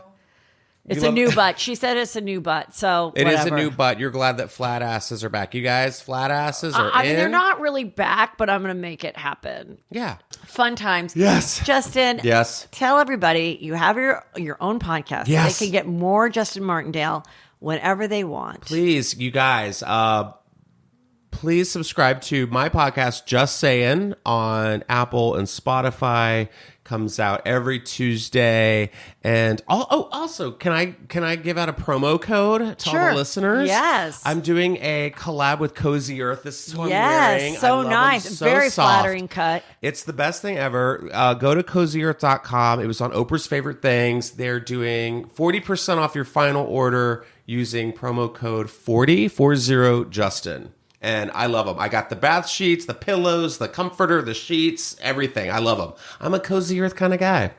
It's a new butt. She said it's a new butt, so it whatever. is a new butt. You're glad that flat asses are back. You guys, flat asses are in. I mean, they're not really back, but I'm going to make it happen. Yeah, fun times. Yes, Justin. Yes, tell everybody you have your own podcast. Yes, they can get more Justin Martindale whenever they want. Please, you guys. Please subscribe to my podcast, Just Saying, on Apple and Spotify. Comes out every Tuesday. And also, can I give out a promo code to all the listeners? Yes. I'm doing a collab with Cozy Earth. This is what I'm wearing. So nice. So very soft. Flattering cut. It's the best thing ever. Go to cozyearth.com. It was on Oprah's Favorite Things. They're doing 40% off your final order using promo code 40Justin. And I love them. I got the bath sheets, the pillows, the comforter, the sheets, everything. I love them. I'm a cozy earth kind of guy.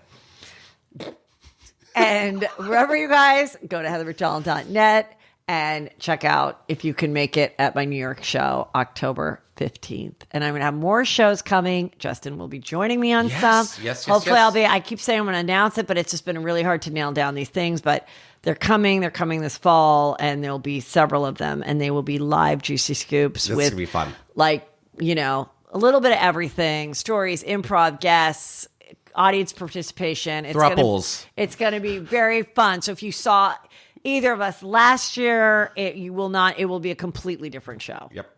And wherever you guys go to heathermcdonald.net and check out if you can make it at my New York show, October 15th. And I'm going to have more shows coming. Justin will be joining me on some. Yes. Hopefully I keep saying I'm going to announce it, but it's just been really hard to nail down these things. But they're coming this fall, and there'll be several of them, and they will be live Juicy Scoops. This is going to be fun. Like, you know, a little bit of everything, stories, improv, guests, audience participation. Thruples. It's going to be very fun. So if you saw either of us last year, it will be a completely different show. Yep.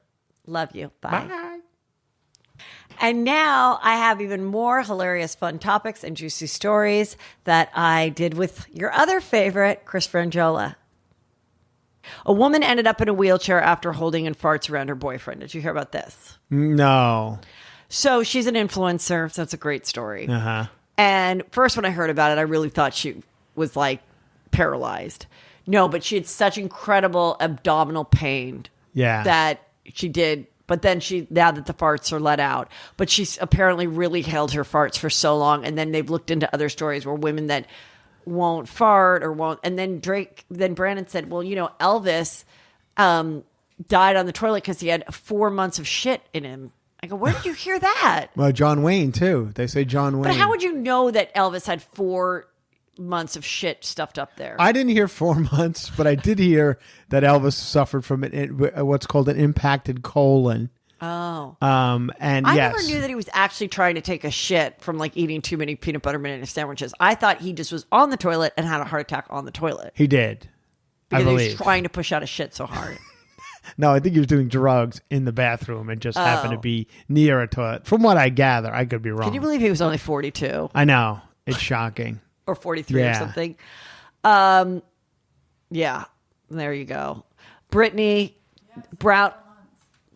Love you. Bye. Bye. And now I have even more hilarious, fun topics and juicy stories that I did with your other favorite, Chris Franjola. A woman ended up in a wheelchair after holding in farts around her boyfriend. Did you hear about this? No. So she's an influencer, so it's a great story. Uh-huh. And first when I heard about it, I really thought she was like paralyzed. No, but she had such incredible abdominal pain that she did. But then now that the farts are let out, but she's apparently really held her farts for so long. And then they've looked into other stories where women that won't fart or won't. And then Brandon said, well, you know, Elvis died on the toilet because he had 4 months of shit in him. I go, where did you hear that? Well, John Wayne, too. They say John Wayne. But how would you know that Elvis had 4 months of shit stuffed up there? I didn't hear 4 months, but I did hear that Elvis suffered from what's called an impacted colon. Oh. And I never knew that he was actually trying to take a shit from like eating too many peanut butter banana sandwiches. I thought he just was on the toilet and had a heart attack on the toilet. He did. Because I he believe. was trying to push out his shit so hard. No, I think he was doing drugs in the bathroom and just happened to be near a toilet. From what I gather, I could be wrong. Can you believe he was only 42? I know. It's shocking. Or 43 or Yeah. something. Yeah, there you go. Brittany Brown,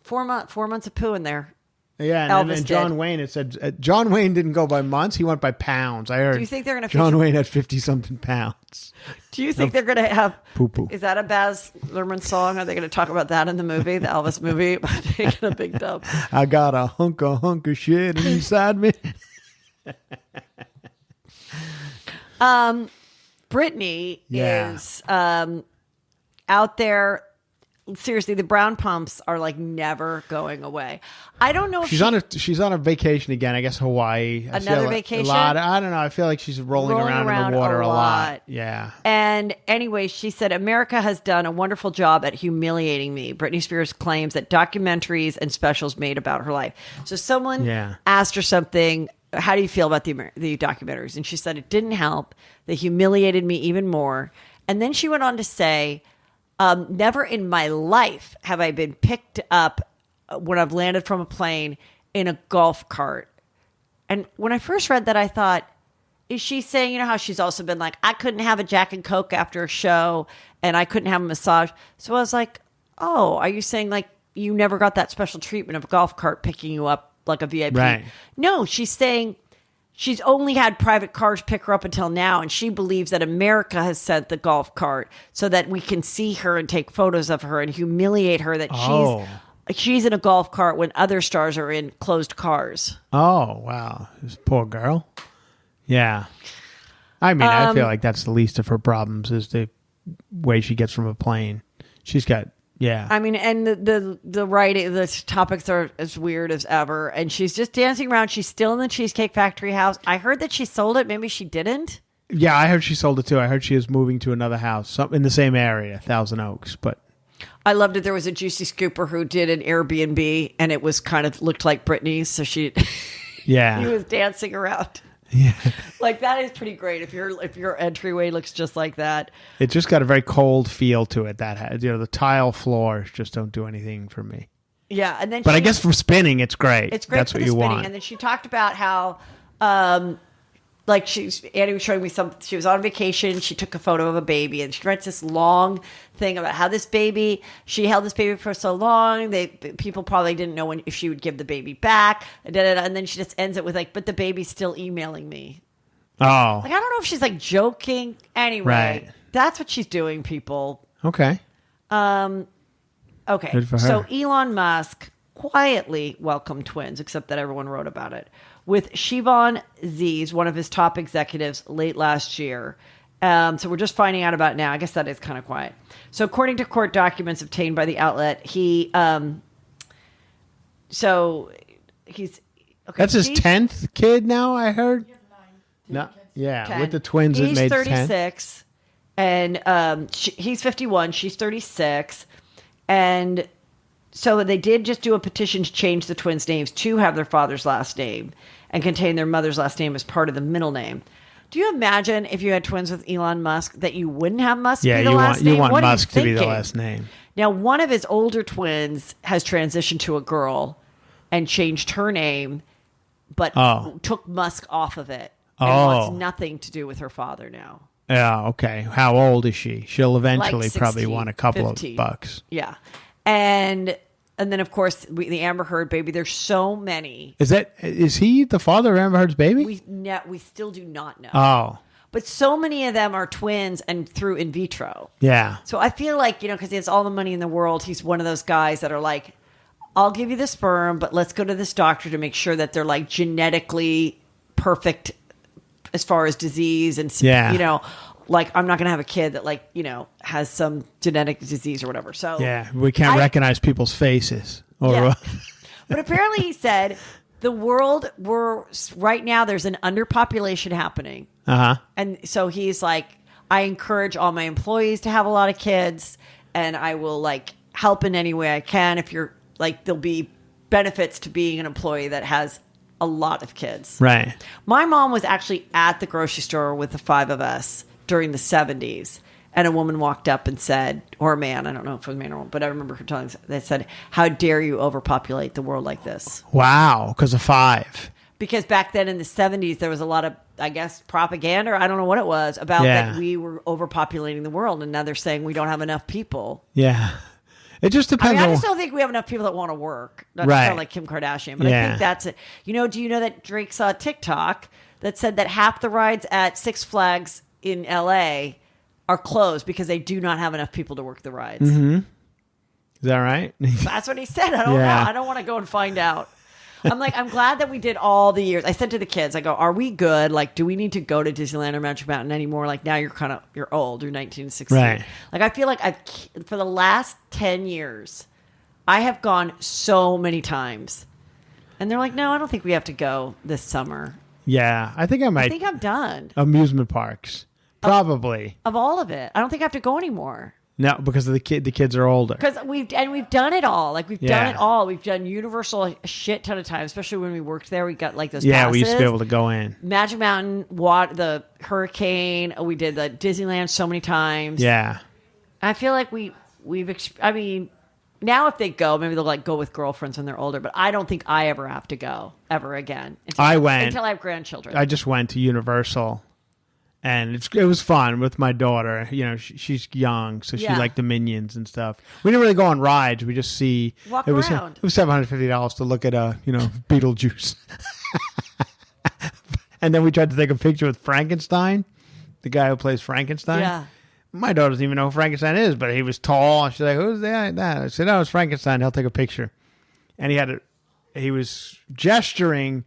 4 months of poo in there. Yeah, Elvis and John did. Wayne, it said, John Wayne didn't go by months. He went by pounds. I heard. Do you think they're going to John Wayne had 50-something pounds. Do you think they're going to have poo-poo. Is that a Baz Luhrmann song? Are they going to talk about that in the movie, the Elvis movie, about taking a big dump? I got a hunk of shit inside me. Brittany Yeah. is out there. Seriously, the brown pumps are like never going away. I don't know if She's on a vacation again. I guess Hawaii. I Another feel vacation? A lot. I don't know. I feel like she's rolling around in the water a lot. Yeah. And anyway, she said, America has done a wonderful job at humiliating me. Britney Spears claims that documentaries and specials made about her life. So someone asked her something, how do you feel about the documentaries? And she said, it didn't help. They humiliated me even more. And then she went on to say, never in my life have I been picked up when I've landed from a plane in a golf cart. And when I first read that, I thought, is she saying, you know how she's also been like, I couldn't have a Jack and Coke after a show and I couldn't have a massage. So I was like, oh, are you saying like you never got that special treatment of a golf cart picking you up like a VIP? Right. No, she's saying she's only had private cars pick her up until now, and she believes that America has sent the golf cart so that we can see her and take photos of her and humiliate her that she's in a golf cart when other stars are in closed cars. Oh, wow. This poor girl. Yeah. I mean, I feel like that's the least of her problems is the way she gets from a plane. She's got... Yeah. I mean, and the writing, the topics are as weird as ever. And she's just dancing around. She's still in the Cheesecake Factory house. I heard that she sold it. Maybe she didn't. Yeah, I heard she sold it too. I heard she is moving to another house in the same area, Thousand Oaks. But I loved it. There was a Juicy Scooper who did an Airbnb, and it was kind of looked like Britney. So he was dancing around. Yeah. Like that is pretty great if your entryway looks just like that. It just got a very cold feel to it. The tile floors just don't do anything for me. Yeah, and then but I guess for spinning it's great. It's great. That's what you want. And then she talked about how like Annie was showing me she was on vacation, she took a photo of a baby and she writes this long thing about how she held this baby for so long, people probably didn't know if she would give the baby back, and then she just ends it with like, but the baby's still emailing me. Oh. Like I don't know if she's like joking. Anyway, right. That's what she's doing, people. Okay. Okay. Good for her. So Elon Musk quietly welcomed twins, except that everyone wrote about it, with Siobhan Aziz, one of his top executives, late last year. So we're just finding out about it now. I guess that is kind of quiet. So according to court documents obtained by the outlet, he's okay. That's his she's- 10th kid now, I heard. He has 9. No, yeah, 10. with the twins, it He's made 36, 10. and he's 51. She's 36, and so they did just do a petition to change the twins' names to have their father's last name and contain their mother's last name as part of the middle name. Do you imagine if you had twins with Elon Musk that you wouldn't have Musk Yeah, be the you last want name? you want What are you Musk to be the thinking? last name. Now, one of his older twins has transitioned to a girl and changed her name, but took Musk off of it and wants nothing to do with her father now. Yeah, okay. How old is she? She'll eventually Like probably 16, want a couple 15. of bucks. Yeah. And then, of course, the Amber Heard baby. There's so many. Is he the father of Amber Heard's baby? We still do not know. Oh, But so many of them are twins and through in vitro. yeah. So I feel like, because he has all the money in the world, he's one of those guys that are like, I'll give you the sperm, but let's go to this doctor to make sure that they're like genetically perfect as far as disease and, like I'm not going to have a kid that like, has some genetic disease or whatever. So Yeah, we can't recognize people's faces. Or Yeah. But apparently he said the world, right now there's an underpopulation happening. Uh-huh. And so he's like, I encourage all my employees to have a lot of kids, and I will like help in any way I can. If you're like, there'll be benefits to being an employee that has a lot of kids. Right. My mom was actually at the grocery store with the 5 of us during the 70s. And a woman walked up and said, or a man, I don't know if it was a man or woman, but I remember her telling us, they said, how dare you overpopulate the world like this? Wow, because of 5. Because back then in the 70s, there was a lot of, I guess, propaganda, or I don't know what it was, about that we were overpopulating the world. And now they're saying we don't have enough people. Yeah. It just I depends mean, I on... just don't think we have enough people that want to work. Not to Right. sound like Kim Kardashian, but I Yeah. think that's it. Do you know that Drake saw a TikTok that said that half the rides at Six Flags in LA are closed because they do not have enough people to work the rides. Mm-hmm. Is that right? That's what he said. I don't know. I don't want to go and find out. I'm like, I'm glad that we did all the years. I said to the kids, I go, are we good? Like, do we need to go to Disneyland or Magic Mountain anymore? Like, now you're old. You're 19, 16. Right. Like, I feel like for the last 10 years, I have gone so many times. And they're like, no, I don't think we have to go this summer. Yeah, I think I might... I think I'm done. Amusement parks. Probably. Of all of it. I don't think I have to go anymore. No, because of the kids are older. Because we've done it all. Like, we've done Yeah. it all. We've done Universal a shit ton of times, especially when we worked there. We got like those Yeah, passes. we used to be able to go in. Magic Mountain, the Hurricane. We did the Disneyland so many times. Yeah. I feel like I mean, now if they go, maybe they'll like go with girlfriends when they're older. But I don't think I ever have to go ever again. Until I have grandchildren. I just went to Universal, and it was fun with my daughter. She's young, so she liked the Minions and stuff. We didn't really go on rides. We just Walk it was around. It was $750 to look at Beetlejuice. And then we tried to take a picture with Frankenstein, the guy who plays Frankenstein. Yeah. My daughter doesn't even know who Frankenstein is, but he was tall. She's like, "Who's that?" I said, "Oh, it's Frankenstein. He'll take a picture." And he was gesturing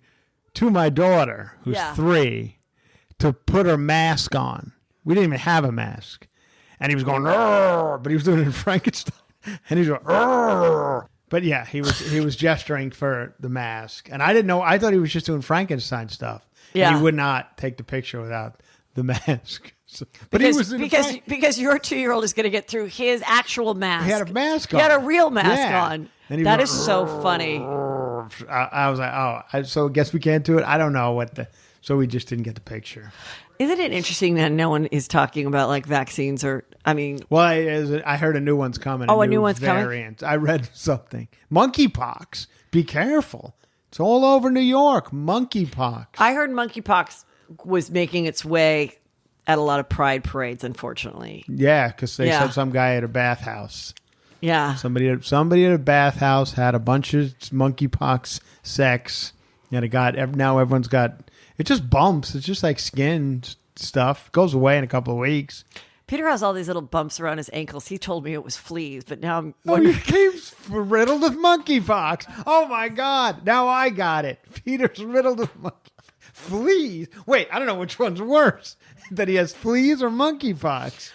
to my daughter, who's 3, to put her mask on. We didn't even have a mask, and he was going, "Arr!" But he was doing it in Frankenstein, and he was going, "Arr!" But yeah, he was gesturing for the mask, and I didn't know. I thought he was just doing Frankenstein stuff. Yeah, and he would not take the picture without the mask. But because your 2-year-old is going to get through his actual mask. He had a mask on. He had a real mask on. And that is so funny. I was like, so I guess we can't do it. I don't know so we just didn't get the picture. Isn't it interesting that no one is talking about like vaccines or, I mean. Well, I heard a new one's coming. Oh, a new one's variant. Coming? I read something. Monkeypox. Be careful. It's all over New York. Monkeypox. I heard monkeypox was making its way at a lot of pride parades, unfortunately. Yeah, because they said some guy at a bathhouse. Yeah. Somebody at a bathhouse had a bunch of monkeypox sex, and now everyone's got, it just bumps. It's just like skin stuff. It goes away in a couple of weeks. Peter has all these little bumps around his ankles. He told me it was fleas, but now I'm Oh, wondering. he keeps riddled with monkeypox. Oh my God! Now I got it. Peter's riddled with fleas. Wait, I don't know which one's worse. That he has fleas or monkeypox.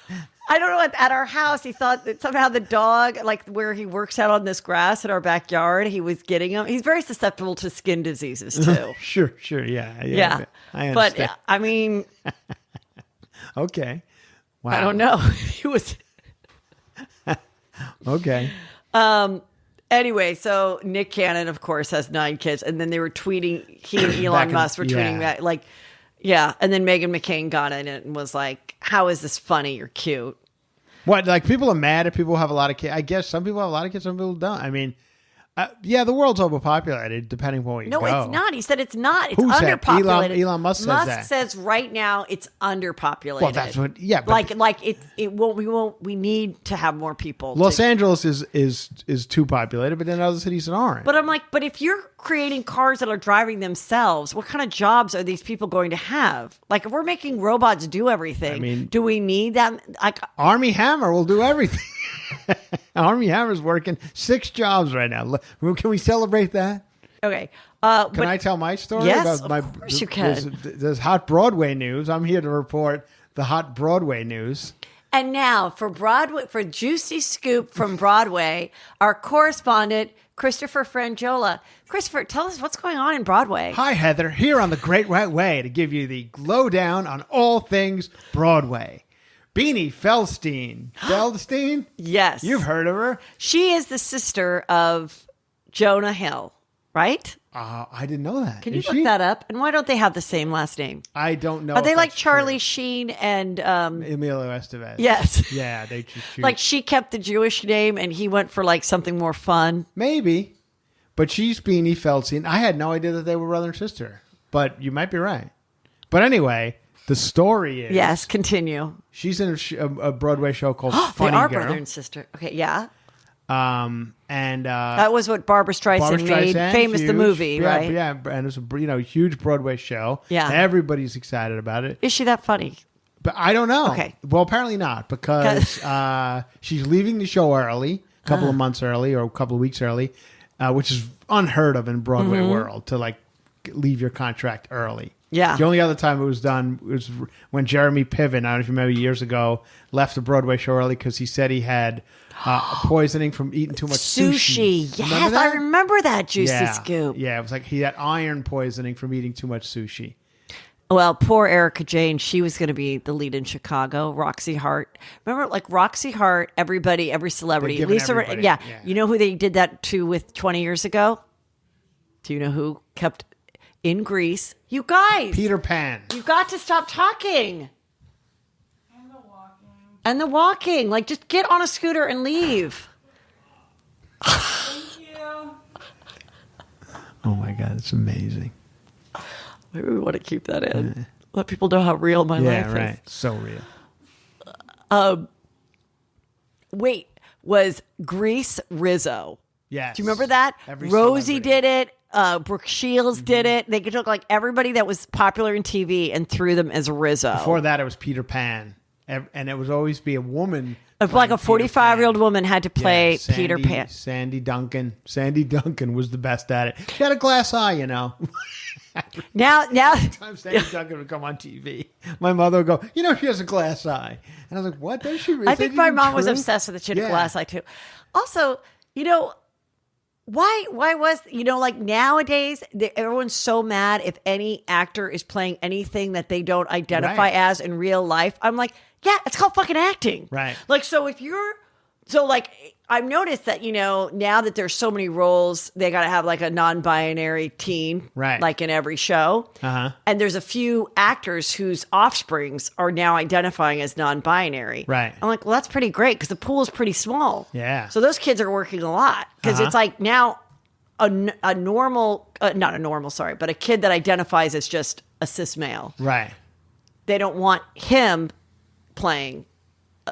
I don't know. At our house, he thought that somehow the dog, like where he works out on this grass in our backyard, he was getting him. He's very susceptible to skin diseases too. Sure, yeah. Yeah. I But understand. I mean, Okay. Wow. I don't know. He was. Okay. Anyway, so Nick Cannon, of course, has 9 kids, and then they were tweeting. He and Elon Musk were tweeting that, like, yeah. And then Meghan McCain got in it and was like, "How is this funny? You're cute." What, like people are mad if people have a lot of kids? I guess some people have a lot of kids, some people don't. I mean, yeah, the world's overpopulated, depending on where you go. No, it's not. He said it's not. It's Who said? underpopulated. Elon Musk says that. Musk says right now it's underpopulated. Well, that's what. Yeah, but like it won't. We won't. We need to have more people. Los Angeles is too populated, but then other cities aren't. But I'm like, but if you're creating cars that are driving themselves, what kind of jobs are these people going to have? Like, if we're making robots do everything, I mean, do we need that? Like, Army Hammer will do everything. Army Hammer's working 6 jobs right now. Can we celebrate that? okay. Can I tell my story? Yes, about of course you can. There's hot Broadway news. I'm here to report the hot Broadway news. And now for Broadway, for Juicy Scoop from Broadway, our correspondent, Christopher Franjola. Christopher, tell us what's going on in Broadway. Hi, Heather. Here on The Great White Way to give you the lowdown on all things Broadway. Beanie Feldstein. Feldstein? Yes. You've heard of her. She is the sister of Jonah Hill, right? I didn't know that. Can you Is look she? that up? And why don't they have the same last name? I don't know. Are they if like that's Charlie true. Sheen and Emilio Estevez? yes. Yeah, they just shoot. Like she kept the Jewish name and he went for like something more fun. Maybe. But she's Beanie Feldstein. I had no idea that they were brother and sister. But you might be right. But anyway, the story is... Yes, continue. She's in a Broadway show called They Funny are Girl. brother and sister. Okay, yeah. And That was what Barbara Streisand Barbra made Streisand, famous, the huge. movie, Yeah, right? Yeah, and it's a huge Broadway show. Yeah. Everybody's excited about it. Is she that funny? But I don't know. Okay. Well, apparently not, because she's leaving the show early, a couple of months early or a couple of weeks early, which is unheard of in Broadway world, to like leave your contract early. Yeah. The only other time it was done was when Jeremy Piven, I don't know if you remember years ago, left the Broadway show early because he said he had poisoning from eating too much sushi. Yes, Remember that? I remember that Juicy Yeah. Scoop. Yeah, it was like he had iron poisoning from eating too much sushi. Well, poor Erica Jane. She was going to be the lead in Chicago. Roxy Hart. Remember, like Roxy Hart, everybody, every celebrity. They've given Lisa, everybody, yeah. yeah. You know who they did that to with 20 years ago? Do you know who kept in Greece? You guys. Peter Pan. You got to stop talking. And the walking. And the walking. Like, just get on a scooter and leave. Thank you. Oh my God, it's amazing. Maybe we want to keep that in. Let people know how real my life Yeah, is. right. So real. Wait, was Grease Rizzo? Yes. Do you remember that? Every Rosie celebrity. did it. Brooke Shields did it. They took like everybody that was popular in TV and threw them as Rizzo. Before that, it was Peter Pan. And it would always be a woman. If like a playing Peter 45-year-old Pan. woman had to play Yeah, Peter Pan. Sandy Duncan. Sandy Duncan was the best at it. She had a glass eye, you know. Now, Time Sandy Duncan would come on TV. My mother would go, you know, she has a glass eye. And I was like, what? Does she really? I think my mom was obsessed with the Chick glass eye too. Also, you know, why was, you know, like nowadays, everyone's so mad if any actor is playing anything that they don't identify Right. as in real life. I'm like, yeah, it's called fucking acting. Right. Like, so if you're, so like, I've noticed that, you know, now that there's so many roles, they got to have like a non-binary teen, Right. like in every show. Uh-huh. And there's a few actors whose offsprings are now identifying as non-binary. Right. I'm like, well, that's pretty great because the pool is pretty small. Yeah. So those kids are working a lot because it's like now a normal, not a normal, sorry, but a kid that identifies as just a cis male. Right. They don't want him playing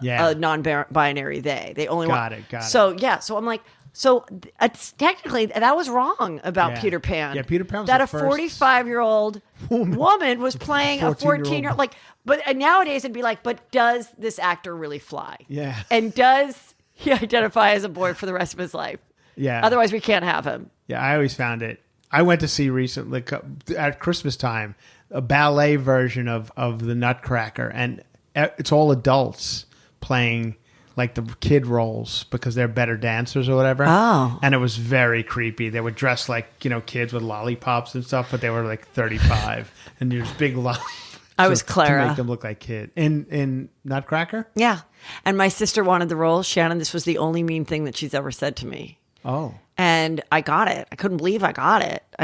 Yeah. a non-binary they. They only Got want. it. So yeah, so I'm like, it's technically that was wrong about Yeah. Peter Pan. Yeah, Peter Pan was that the a first 45-year-old woman was playing a 14-year-old. Like, but nowadays it'd be like, but does this actor really fly? Yeah. And does he identify as a boy for the rest of his life? Yeah. Otherwise, we can't have him. Yeah, I always found it. I went to see recently at Christmas time a ballet version of the Nutcracker, and it's all adults playing like the kid roles because they're better dancers or whatever. Oh. And it was very creepy. They were dressed like, kids with lollipops and stuff, but they were like 35 and there's big lollipops. I was Clara. To make them look like kids. In Nutcracker? Yeah. And my sister wanted the role. Shannon, this was the only mean thing that she's ever said to me. Oh. And I got it. I couldn't believe I got it. I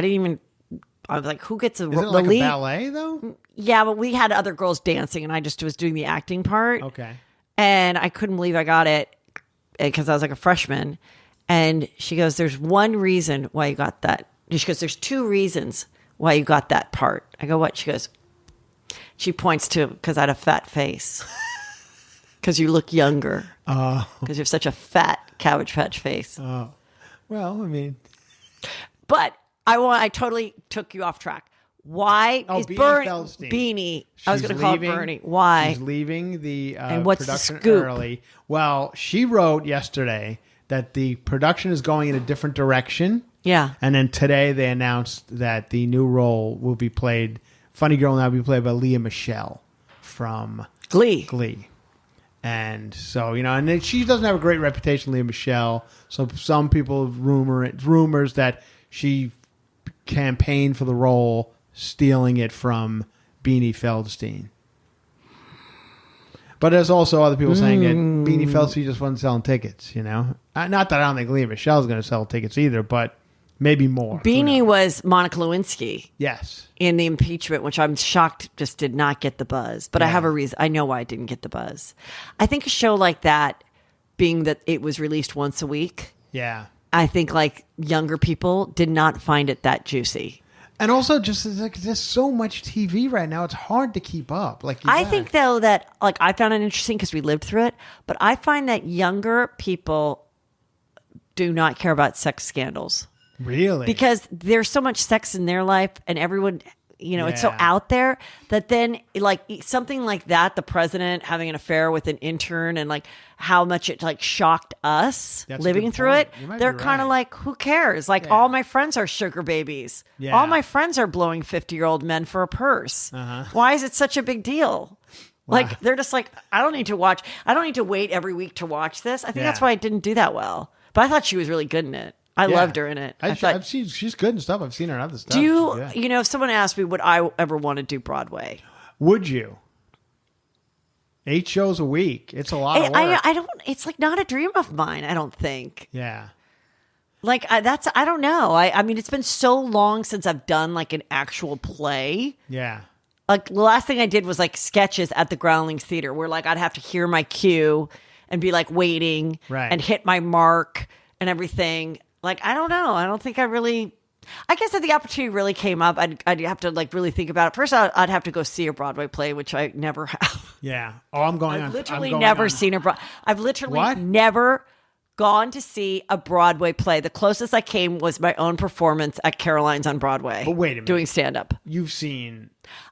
was like, who gets Is it like a ballet though? Yeah, but we had other girls dancing and I just was doing the acting part. Okay. And I couldn't believe I got it because I was like a freshman. And she goes, there's one reason why you got that. She goes, there's two reasons why you got that part. I go, what? She goes, she points to, because I had a fat face. Because you look younger. Oh. Because you have such a fat Cabbage Patch face. Oh. Well, I mean. But I totally took you off track. Why is Beanie Bernie? Feldstein. Beanie. I was She's going to call it leaving- Bernie. Why? She's leaving the And what's the production scoop? early. Well, she wrote yesterday that the production is going in a different direction. Yeah. And then today they announced that the new role will be played, Funny Girl now will be played by Leah Michele from Glee. And so, and then she doesn't have a great reputation, Leah Michele. So some people rumors that she campaigned for the role, stealing it from Beanie Feldstein. But there's also other people saying that Beanie Feldstein just wasn't selling tickets, Not that I don't think Leah Michelle's going to sell tickets either, but maybe more. Beanie was Monica Lewinsky Yes. in the impeachment, which I'm shocked just did not get the buzz. But I have a reason. I know why I didn't get the buzz. I think a show like that, being that it was released once a week, Yeah. I think like younger people did not find it that juicy. And also, just like there's so much TV right now, it's hard to keep up. I think though that like I found it interesting because we lived through it, but I find that younger people do not care about sex scandals. Really? Because there's so much sex in their life and everyone, it's so Yeah. out there that then like something like that, the president having an affair with an intern and like how much it like shocked us That's a living good through point. it. You might They're be kind of right. like, who cares? Like Yeah. all my friends are sugar babies. Yeah. All my friends are blowing 50-year-old men for a purse. Uh-huh. Why is it such a big deal? Like they're just like, I don't need to wait every week to watch this. I think that's Yeah. why I didn't do that well. But I thought she was really good in it. I Yeah. loved her in it. I've seen she's good and stuff. I've seen her in other stuff. do you, She's good. if someone asked me, would I ever want to do Broadway? Would you? 8 shows a week. It's a lot of work. I don't, it's like not a dream of mine, I don't think. Yeah. Like I don't know. I mean, it's been so long since I've done like an actual play. Yeah. Like the last thing I did was like sketches at the Groundlings Theater where like I'd have to hear my cue and be like waiting Right. and hit my mark and everything. Like, I don't know. I don't think I guess if the opportunity really came up, I'd have to like really think about it. First, I'd have to go see a Broadway play, which I never have. Yeah. Oh, I'm going on. I've literally I'm going never on- seen I've literally What? never gone to see a Broadway play. The closest I came was my own performance at Caroline's on Broadway. But wait a minute. Doing stand up. You've seen.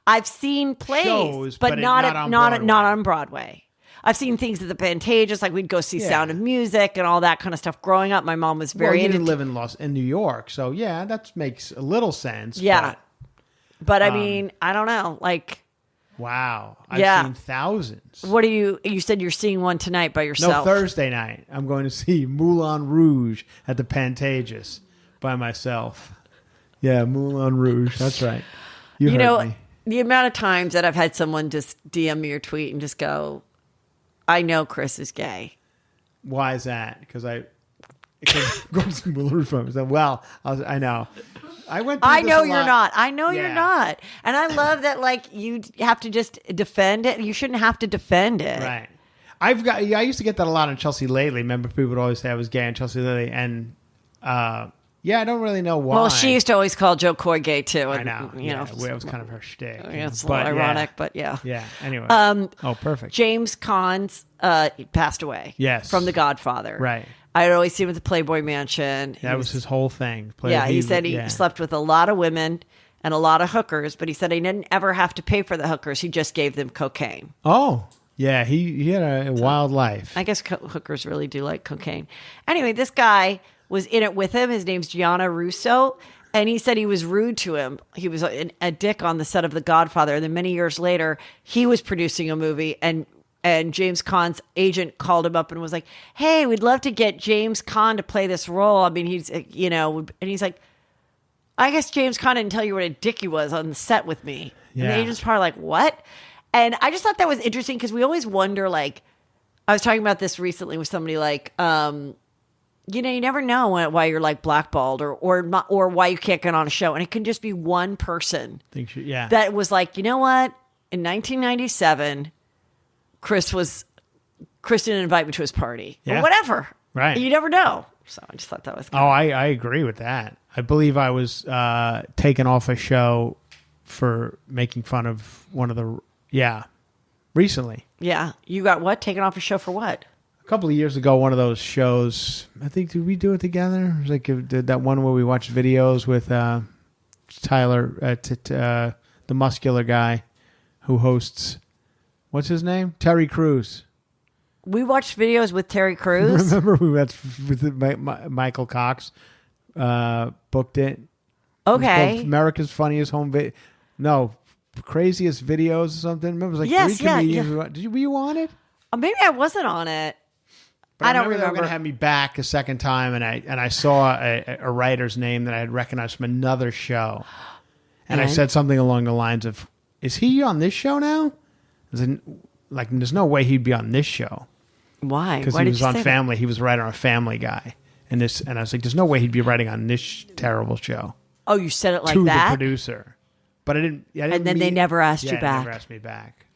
I've seen plays, Shows, but but not not on on Broadway. Broadway. I've seen things at the Pantages, like we'd go see Yeah. Sound of Music and all that kind of stuff. Growing up, my mom was Well, very you into didn't live in New York, so yeah, that makes a little sense. yeah. But Um, I mean, I don't know. Like, But, wow. I've Yeah. seen thousands. what do you said you're seeing one tonight by No, yourself? Thursday night, I'm going to see Moulin Rouge at the Pantages by myself. Yeah, Moulin Rouge. That's right. You heard me. The amount of times that I've had someone just DM me or tweet and just go, I know Chris is gay. Why is that? Because I'm going to see Moulin Rouge by myself. Well, I know. I went. through I this know a you're lot. not. I know you're Yeah. not. And I love that, like, you have to just defend it. You shouldn't have to defend it. Right. I used to get that a lot on Chelsea Lately. Remember, people would always say I was gay on Chelsea Lately, and Yeah, I don't really know why. Well, she used to always call Joe Coy gay too. And, I know. You know, it was kind of her shtick. yeah, it's a little ironic, but yeah. Yeah. Anyway. Perfect. James Caan's passed away. Yes. From The Godfather. Right. I'd always see him at the Playboy Mansion. That was his whole thing. He said he slept with a lot of women and a lot of hookers, but he said he didn't ever have to pay for the hookers. He just gave them cocaine. Oh, yeah. He had a wild life. I guess hookers really do like cocaine. Anyway, this guy was in it with him. His name's Gianna Russo. And he said he was rude to him. He was a dick on the set of The Godfather. And then many years later, he was producing a movie, and James Caan's agent called him up and was like, hey, we'd love to get James Caan to play this role. I mean, he's, you know, and he's like, I guess James Caan didn't tell you what a dick he was on the set with me. Yeah. And the agent's probably like, what? And I just thought that was interesting because we always wonder, like, I was talking about this recently with somebody, like, you know, you never know why you're like blackballed or why you can't get on a show. And it can just be one person that was like, you know what? In 1997, Chris didn't invite me to his party or whatever. Right. You never know. So I just thought that was good. I agree with that. I believe I was taken off a show for making fun of one of the, recently. Yeah. You got what? Taken off a show for what? A couple of years ago, one of those shows, I think, did we do it together? It was like did that one where we watched videos with Tyler, the muscular guy who hosts, what's his name? Terry Crews. We watched videos with Terry Crews. Remember Michael Cox booked it? Okay. It was America's Funniest Home Video. No, Craziest Videos or something. Remember, it was like three comedians. Yeah. Were you on it? Maybe I wasn't on it. But I don't remember. They were going to have me back a second time, and I saw a writer's name that I had recognized from another show. And I said something along the lines of, is he on this show now? Like, there's no way he'd be on this show. Why? Because he was on Family. He was a writer on Family Guy. And I was like, there's no way he'd be writing on this terrible show. Oh, you said it like to that? To the producer. But I didn't and then they never asked you back. They never asked me back.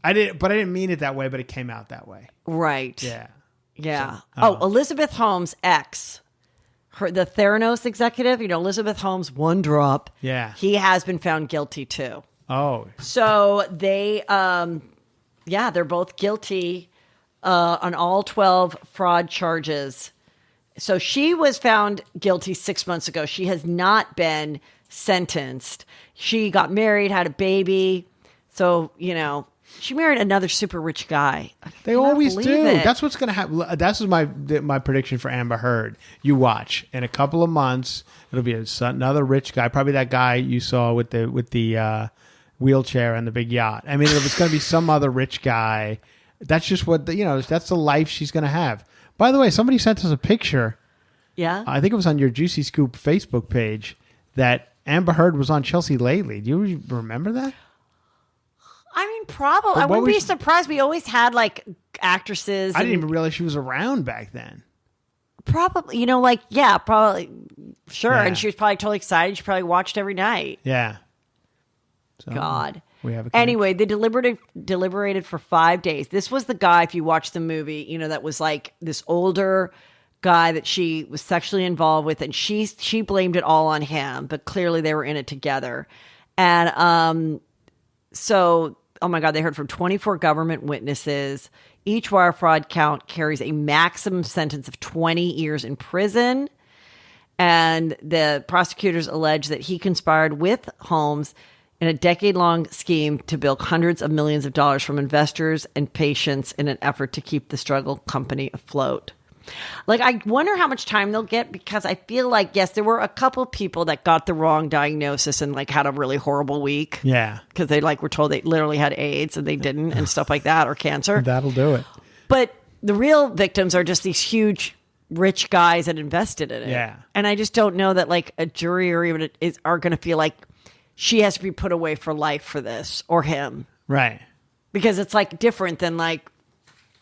I didn't mean it that way, but it came out that way. Right. Yeah. Yeah. So, Elizabeth Holmes' ex, the Theranos executive, you know, Elizabeth Holmes, one drop. Yeah. He has been found guilty too. Oh. So they, they're both guilty on all 12 fraud charges. So she was found guilty 6 months ago. She has not been sentenced. She got married, had a baby. So, you know, she married another super rich guy. They always do. That's what's going to happen. That's my prediction for Amber Heard. You watch. In a couple of months, it'll be another rich guy. Probably that guy you saw with the wheelchair and the big yacht. I mean, it's going to be some other rich guy. That's just what, that's the life she's going to have. By the way, somebody sent us a picture. Yeah. I think it was on your Juicy Scoop Facebook page that Amber Heard was on Chelsea Lately. Do you remember that? I mean, probably. I wouldn't be surprised. We always had like actresses. I didn't even realize she was around back then. Probably, probably. Sure. Yeah. And she was probably totally excited. She probably watched every night. Yeah. So, God. We have anyway, they deliberated for 5 days. This was the guy, if you watch the movie, that was like this older guy that she was sexually involved with, and she blamed it all on him, but clearly they were in it together. And so, oh my God, they heard from 24 government witnesses. Each wire fraud count carries a maximum sentence of 20 years in prison. And the prosecutors allege that he conspired with Holmes in a decade-long scheme to bilk hundreds of millions of dollars from investors and patients in an effort to keep the struggle company afloat. Like, I wonder how much time they'll get, because I feel like, yes, there were a couple people that got the wrong diagnosis and like had a really horrible week. Yeah. Because they were told they literally had AIDS and they didn't, and stuff like that, or cancer. That'll do it. But the real victims are just these huge rich guys that invested in it. Yeah. And I just don't know that like a jury or even are going to feel like she has to be put away for life for this, or him. Right. Because it's like different than like.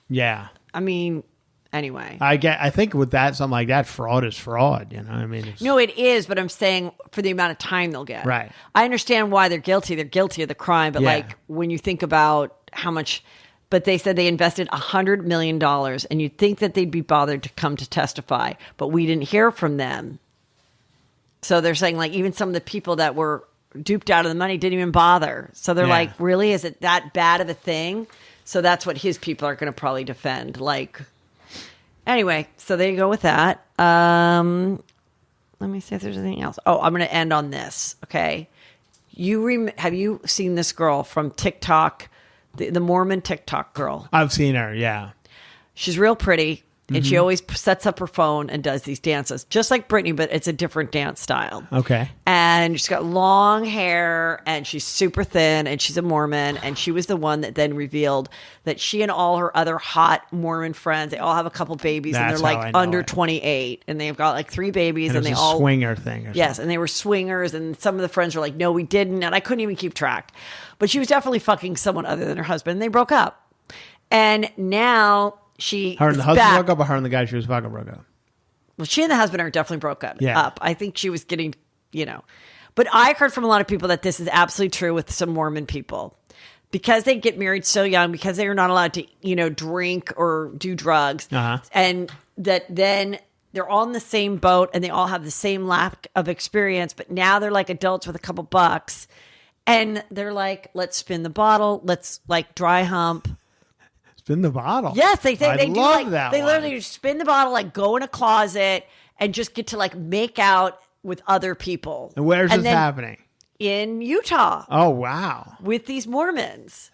Yeah. I mean, anyway. I think with that, something like that, fraud is fraud, I mean. No, it is, but I'm saying for the amount of time they'll get. Right. I understand why they're guilty. They're guilty of the crime, but like when you think about how much but they said they invested $100 million, and you'd think that they'd be bothered to come to testify, but we didn't hear from them. So they're saying, like, even some of the people that were duped out of the money didn't even bother. So they're like, really? Is it that bad of a thing? So that's what his people are going to probably defend. Like, anyway, so there you go with that. Let me see if there's anything else. Oh, I'm going to end on this. Okay. Have you seen this girl from TikTok, the Mormon TikTok girl? I've seen her. Yeah. She's real pretty. And she always sets up her phone and does these dances, just like Britney, but it's a different dance style. Okay. And she's got long hair, and she's super thin, and she's a Mormon. And she was the one that then revealed that she and all her other hot Mormon friends, they all have a couple babies, and they're like under 28, and they've got like 3 babies, and they all swinger thing. Yes, and they were swingers, and some of the friends were like, "No, we didn't," and I couldn't even keep track. But she was definitely fucking someone other than her husband. And they broke up, and now. Her and the husband broke up, or her and the guy she was fucking broke up? Well, she and the husband are definitely broke up. Yeah. I think she was getting, But I heard from a lot of people that this is absolutely true with some Mormon people. Because they get married so young, because they are not allowed to, drink or do drugs. And that then they're all in the same boat and they all have the same lack of experience. But now they're like adults with a couple bucks. And they're like, let's spin the bottle. Let's like dry hump. Spin the bottle. Yes, they say they do. Like, that they one. literally just spin the bottle, like go in a closet and just get to like make out with other people. And where's this happening? In Utah. Oh wow! With these Mormons.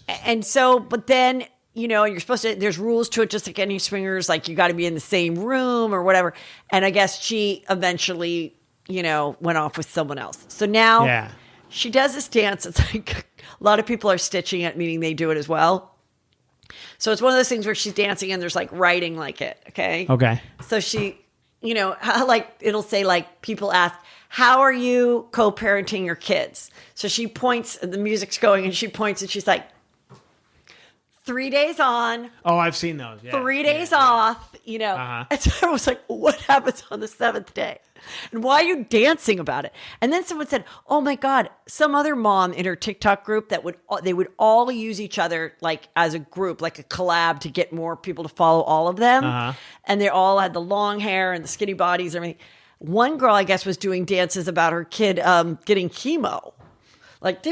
And so, but then you're supposed to. There's rules to it, just like any swingers. Like you got to be in the same room or whatever. And I guess she eventually, went off with someone else. So now, she does this dance. It's like a lot of people are stitching it, meaning they do it as well. So it's one of those things where she's dancing and there's like writing like it. Okay. Okay. So she, like it'll say like people ask, how are you co-parenting your kids? So she points, the music's going and she points and she's like, 3 days on. Oh, I've seen those. Yeah. 3 days off, And so I was like, what happens on the 7th day? And why are you dancing about it? And then someone said, oh my God, some other mom in her TikTok group they would all use each other like as a group, like a collab to get more people to follow all of them. And they all had the long hair and the skinny bodies and everything. One girl, I guess, was doing dances about her kid getting chemo. Like,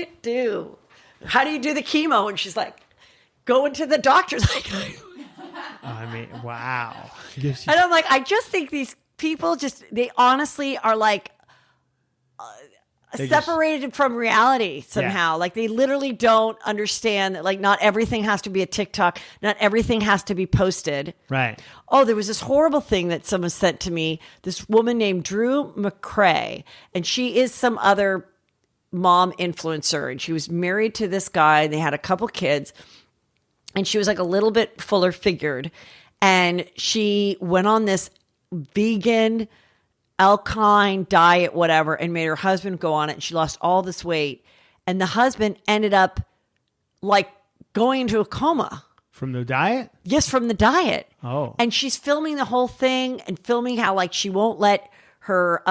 how do you do the chemo? And she's like, going to the doctor's. Like, I mean, wow. And I'm like, I just think these people they honestly are like separated from reality somehow. Like they literally don't understand that like not everything has to be a TikTok. Not everything has to be posted. Right. Oh, there was this horrible thing that someone sent to me. This woman named Drew McCrae, and she is some other mom influencer, and she was married to this guy. They had a couple kids, and she was like a little bit fuller figured, and she went on this vegan alkaline diet, whatever, and made her husband go on it. And she lost all this weight. And the husband ended up like going into a coma. From the diet? Yes, from the diet. Oh. And she's filming the whole thing and filming how like she won't let her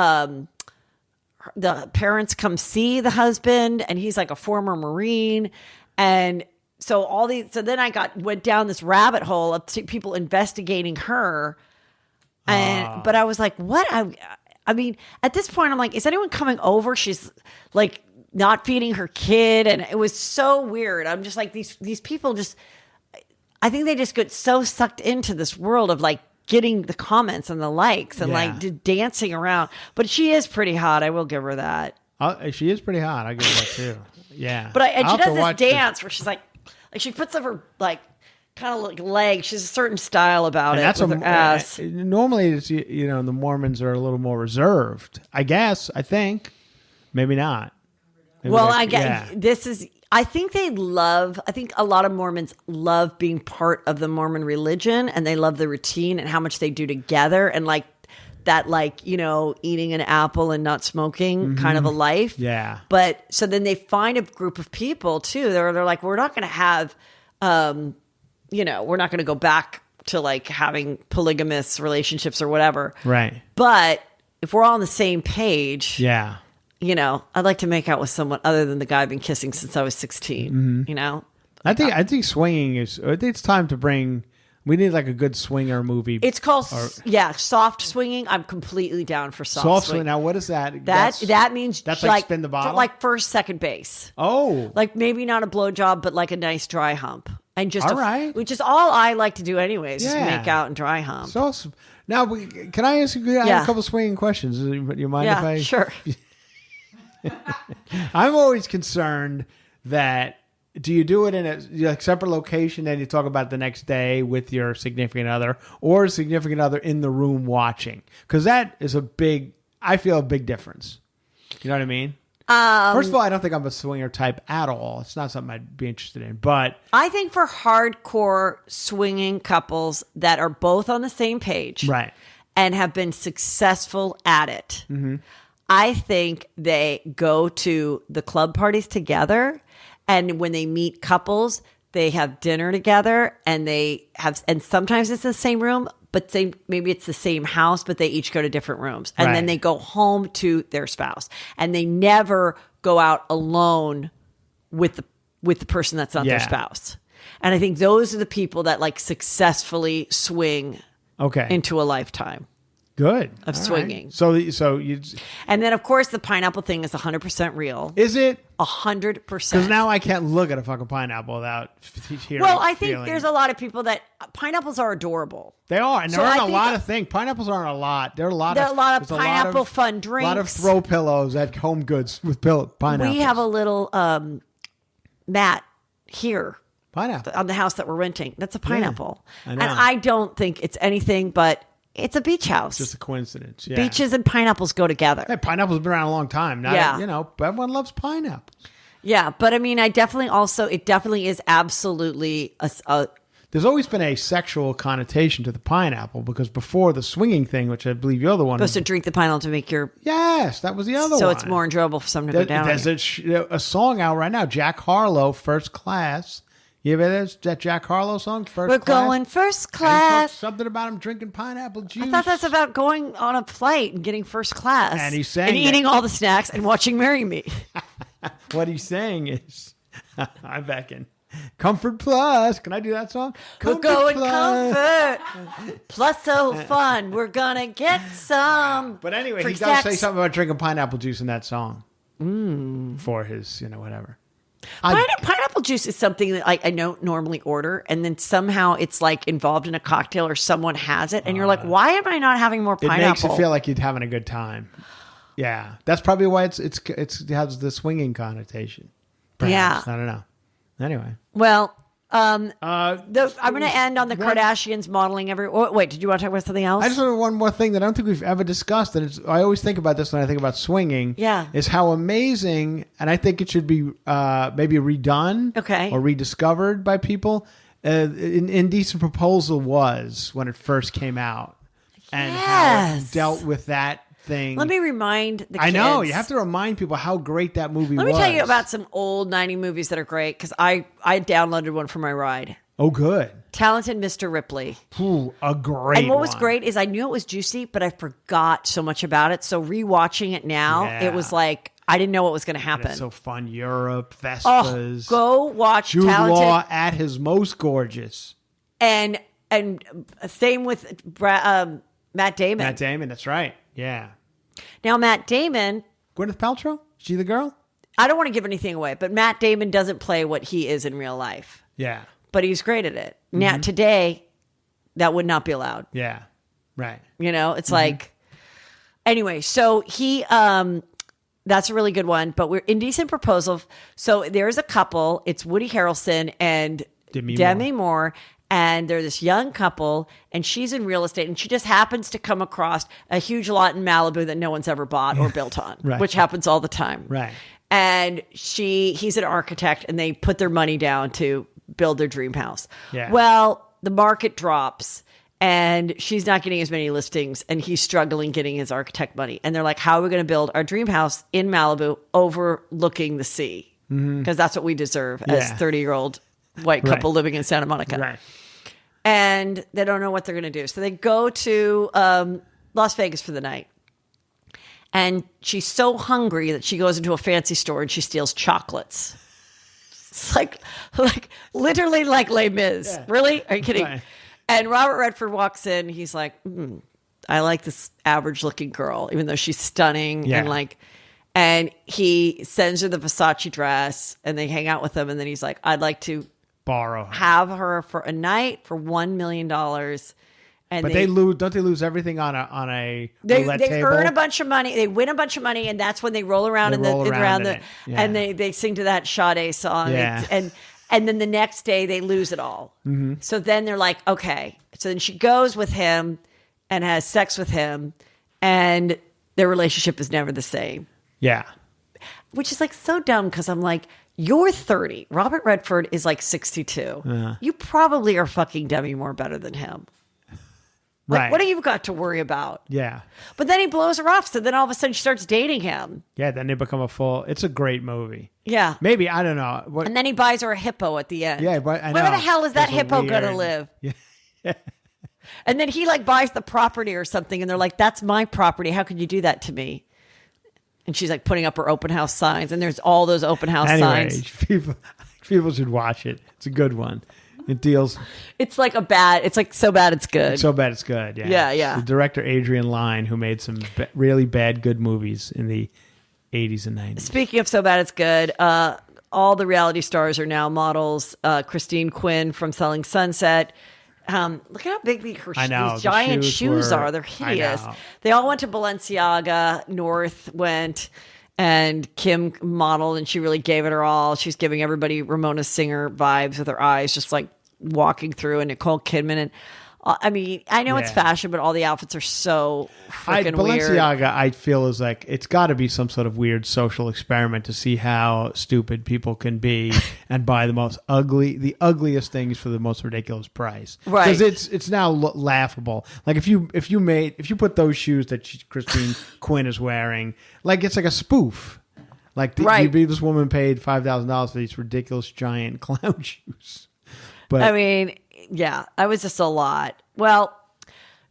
the parents come see the husband, and he's like a former Marine. And so then I went down this rabbit hole of people investigating her. But I was like, what? I mean, at this point, I'm like, is anyone coming over? She's like not feeding her kid. And it was so weird. I'm just like, these people I think they just get so sucked into this world of like getting the comments and the likes and like dancing around. But she is pretty hot. I will give her that. She is pretty hot. I give her that too. Yeah. But she does this dance where she's like she puts up her like kind of like leg. She's a certain style about it with her ass. Normally, it's, the Mormons are a little more reserved. I guess. I think. Maybe not. I guess this is. I think I think a lot of Mormons love being part of the Mormon religion, and they love the routine and how much they do together, and like that, like eating an apple and not smoking kind of a life. Yeah. But so then they find a group of people too. They're like, we're not going to have. We're not going to go back to like having polygamous relationships or whatever. Right. But if we're all on the same page, I'd like to make out with someone other than the guy I've been kissing since I was 16, I think swinging is. I think it's time to bring. We need like a good swinger movie. It's called soft swinging. I'm completely down for soft swing. Now, what is that? That means that's like spin the bottle, like first, second base. Oh, like maybe not a blowjob, but like a nice dry hump, and just which is all I like to do anyways. Is make out and dry hump. So now, can I ask you a couple swinging questions? You mind if I? Sure. I'm always concerned that. Do you do it in a separate location and you talk about it the next day with your significant other or a significant other in the room watching? Because that is I feel a big difference. You know what I mean? First of all, I don't think I'm a swinger type at all. It's not something I'd be interested in. But I think for hardcore swinging couples that are both on the same page and have been successful at it, I think they go to the club parties together. And when they meet couples, they have dinner together and sometimes it's the same room, but maybe it's the same house, but they each go to different rooms. And then they go home to their spouse and they never go out alone with the person that's not their spouse. And I think those are the people that like successfully swing into a lifetime. Good. Of swinging. Right. So you. And then, of course, the pineapple thing is 100% real. Is it? 100%. Because now I can't look at a fucking pineapple without hearing. Well, I think there's a lot of people that pineapples are adorable. They are, and there aren't a lot of things. Pineapples aren't a lot. There are a lot of pineapple fun drinks. A lot of throw pillows at Home Goods with pineapples. We have a little mat here. Pineapple on the house that we're renting. That's a pineapple, I know. And I don't think it's anything but. It's a beach house. Just a coincidence. Yeah. Beaches and pineapples go together. Hey, pineapples have been around a long time. Everyone loves pineapples. Yeah, but I mean, it definitely is absolutely There's always been a sexual connotation to the pineapple because before the swinging thing, which I believe you're the one. Supposed to drink the pineapple to make your. Yes, that was the other one. So it's more enjoyable for someone to go down. There's a song out right now, Jack Harlow, First Class. You ever that Jack Harlow song, First We're Class? We're going first class. Something about him drinking pineapple juice. I thought that's about going on a flight and getting first class. And he's saying and eating all the snacks and watching Marry Me. What he's saying is, I'm back in. Comfort Plus. Can I do that song? We're going Comfort Plus, so fun. We're going to get some. But anyway, he does say something about drinking pineapple juice in that song. For his, whatever. Pineapple juice is something that I don't normally order, and then somehow it's like involved in a cocktail or someone has it, and you're like, why am I not having more pineapple? It makes it feel like you're having a good time. Yeah, that's probably why it has the swinging connotation. Perhaps. Yeah, I don't know. Anyway, well, I'm going to end on the Kardashians modeling wait, did you want to talk about something else? I just want one more thing that I don't think we've ever discussed. And I always think about this when I think about swinging. Yeah, is how amazing, and I think it should be maybe redone, or rediscovered by people. Indecent Proposal was when it first came out, and how it dealt with that thing. Let me remind the kids. I know, you have to remind people how great that movie was. Let me tell you about some old 90 movies that are great, because I downloaded one for my ride. Oh, good. Talented Mr. Ripley. Ooh, a great And what was great is I knew it was juicy, but I forgot so much about it. So rewatching it now, it was like, I didn't know what was going to happen. It's so fun. Europe, Vespas. Go watch Jude Talented. Law at his most gorgeous. And same with Matt Damon. Matt Damon, that's right. Yeah. Now, Matt Damon. Gwyneth Paltrow? Is she the girl? I don't want to give anything away, but Matt Damon doesn't play what he is in real life. Yeah. But he's great at it. Now, today, that would not be allowed. Yeah. Right. It's like. Anyway, so he. That's a really good one. But we're Indecent Proposal. So there's a couple. It's Woody Harrelson and Demi Moore. And they're this young couple, and she's in real estate, and she just happens to come across a huge lot in Malibu that no one's ever bought or built on, which happens all the time. Right. And he's an architect, and they put their money down to build their dream house. Yeah. Well, the market drops, and she's not getting as many listings, and he's struggling getting his architect money. And they're like, how are we going to build our dream house in Malibu overlooking the sea? Because that's what we deserve as 30-year-old white couple living in Santa Monica. Right. And they don't know what they're going to do. So they go to Las Vegas for the night. And she's so hungry that she goes into a fancy store and she steals chocolates. It's like literally like Les Mis. Yeah. Really? Are you kidding? Right. And Robert Redford walks in. He's like, I like this average looking girl, even though she's stunning. Yeah. And he sends her the Versace dress and they hang out with him. And then he's like, I'd like to Borrow her. have her for a night for $1 million. And But they lose. Don't they lose everything on a roulette they table? earn a bunch of money. They win a bunch of money, and that's when they roll around They roll around in it. Yeah. and they sing to that Sade song. Yeah. And then the next day they lose it all. Mm-hmm. So then they're like, okay. So then she goes with him and has sex with him, and their relationship is never the same. Yeah. Which is like so dumb because I'm like, you're 30. Robert Redford is like 62. You probably are fucking Demi Moore better than him. Like, Right. what do you got to worry about? Yeah. But then he blows her off. So then all of a sudden she starts dating him. Yeah. Then they become it's a great movie. Yeah. Maybe, I don't know. What, And then he buys her a hippo at the end. Yeah, but I Where know. the hell is that Those are hippo going to weird. live? Yeah. And then he like buys the property or something. And they're like, that's my property. How could you do that to me? And she's like putting up her open house signs. And there's all those open house Anyway, signs. people should watch it. It's a good one. It deals It's like it's like so bad it's good. so bad it's good. Yeah. Yeah, yeah. The director Adrian Lyne, who made some really bad good movies in the 80s and 90s. Speaking of so bad it's good, all the reality stars are now models. Christine Quinn from Selling Sunset. Look at how big I know, these the giant shoes shoes were- are. They're I hideous. know. They all went to Balenciaga. North went, and Kim modeled, and she really gave it her all. She's giving everybody Ramona Singer vibes with her eyes, just like walking through, and Nicole Kidman. And I mean, I know it's Yeah. fashion, but all the outfits are so freaking weird. Balenciaga, I feel, is like, it's got to be some sort of weird social experiment to see how stupid people can be and buy the ugliest things for the most ridiculous price. Right. Because it's now laughable. Like if you put those shoes that Christine Quinn is wearing, like it's like a spoof. Like Right. this woman paid $5,000 for these ridiculous giant clown shoes. But I mean, yeah, I was just a lot. Well,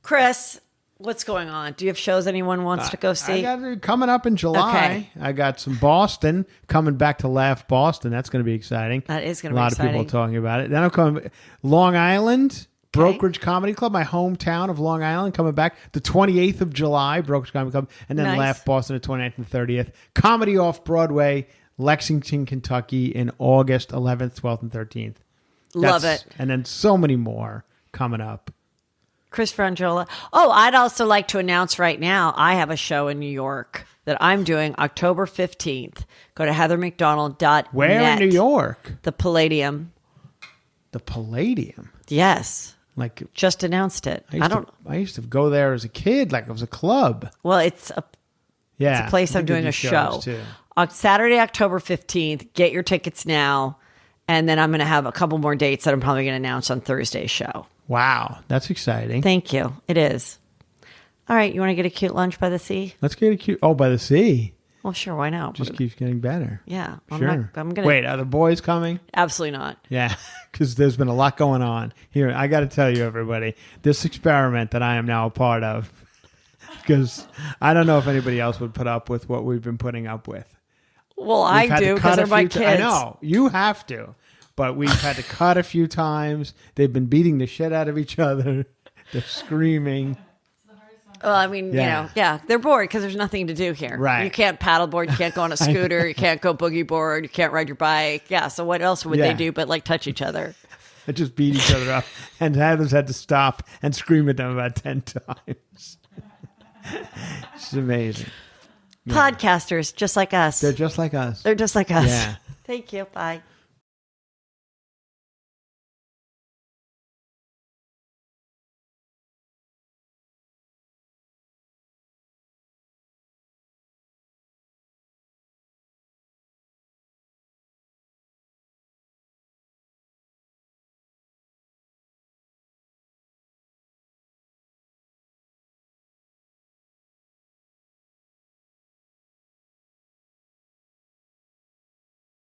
Chris, what's going on? Do you have shows anyone wants to go see? I got it coming up in July. Okay. I got some Boston coming back to Laugh Boston. That's going to be exciting. That is going to A be lot exciting. of people talking about it. Then I'm coming Long Island, Brokerage Comedy Club, my hometown of Long Island, coming back the 28th of July, Brokerage Comedy Club, and then Nice. Laugh Boston the 29th and 30th. Comedy Off Broadway, Lexington, Kentucky in August 11th, 12th, and 13th. Love it. And then so many more coming up. Chris Franjola. Oh, I'd also like to announce right now, I have a show in New York that I'm doing October 15th. Go to heathermcdonald.net. Where in New York? The Palladium. The Palladium. Yes. Like Just announced it. I used to go there as a kid, like it was a club. Well, it's a Yeah, place I I'm think they doing do a show. shows, too. On Saturday, October 15th. Get your tickets now. And then I'm going to have a couple more dates that I'm probably going to announce on Thursday's show. Wow, that's exciting. Thank you. It is. All right. You want to get a cute lunch by the sea? Let's get a cute. Oh, by the sea. Well, sure. Why not? Just keeps getting better. Yeah. Sure. I'm going to. Wait, are the boys coming? Absolutely not. Yeah, because there's been a lot going on here. I got to tell you, everybody, this experiment that I am now a part of, because I don't know if anybody else would put up with what we've been putting up with. Well, We've I had to do cut because a they're my few kids. I know. You have to. But we've had to cut a few times. They've been beating the shit out of each other. They're screaming. Well, I mean, Yeah. they're bored because there's nothing to do here. Right. You can't paddleboard, you can't go on a scooter, you can't go boogie board, you can't ride your bike. Yeah, so what else would Yeah. they do but like touch each other? They just beat each other up. And Heather's had to stop and scream at them about 10 times. It's amazing. Podcasters, just like us. They're just like us. They're just like us. Yeah. Thank you. Bye.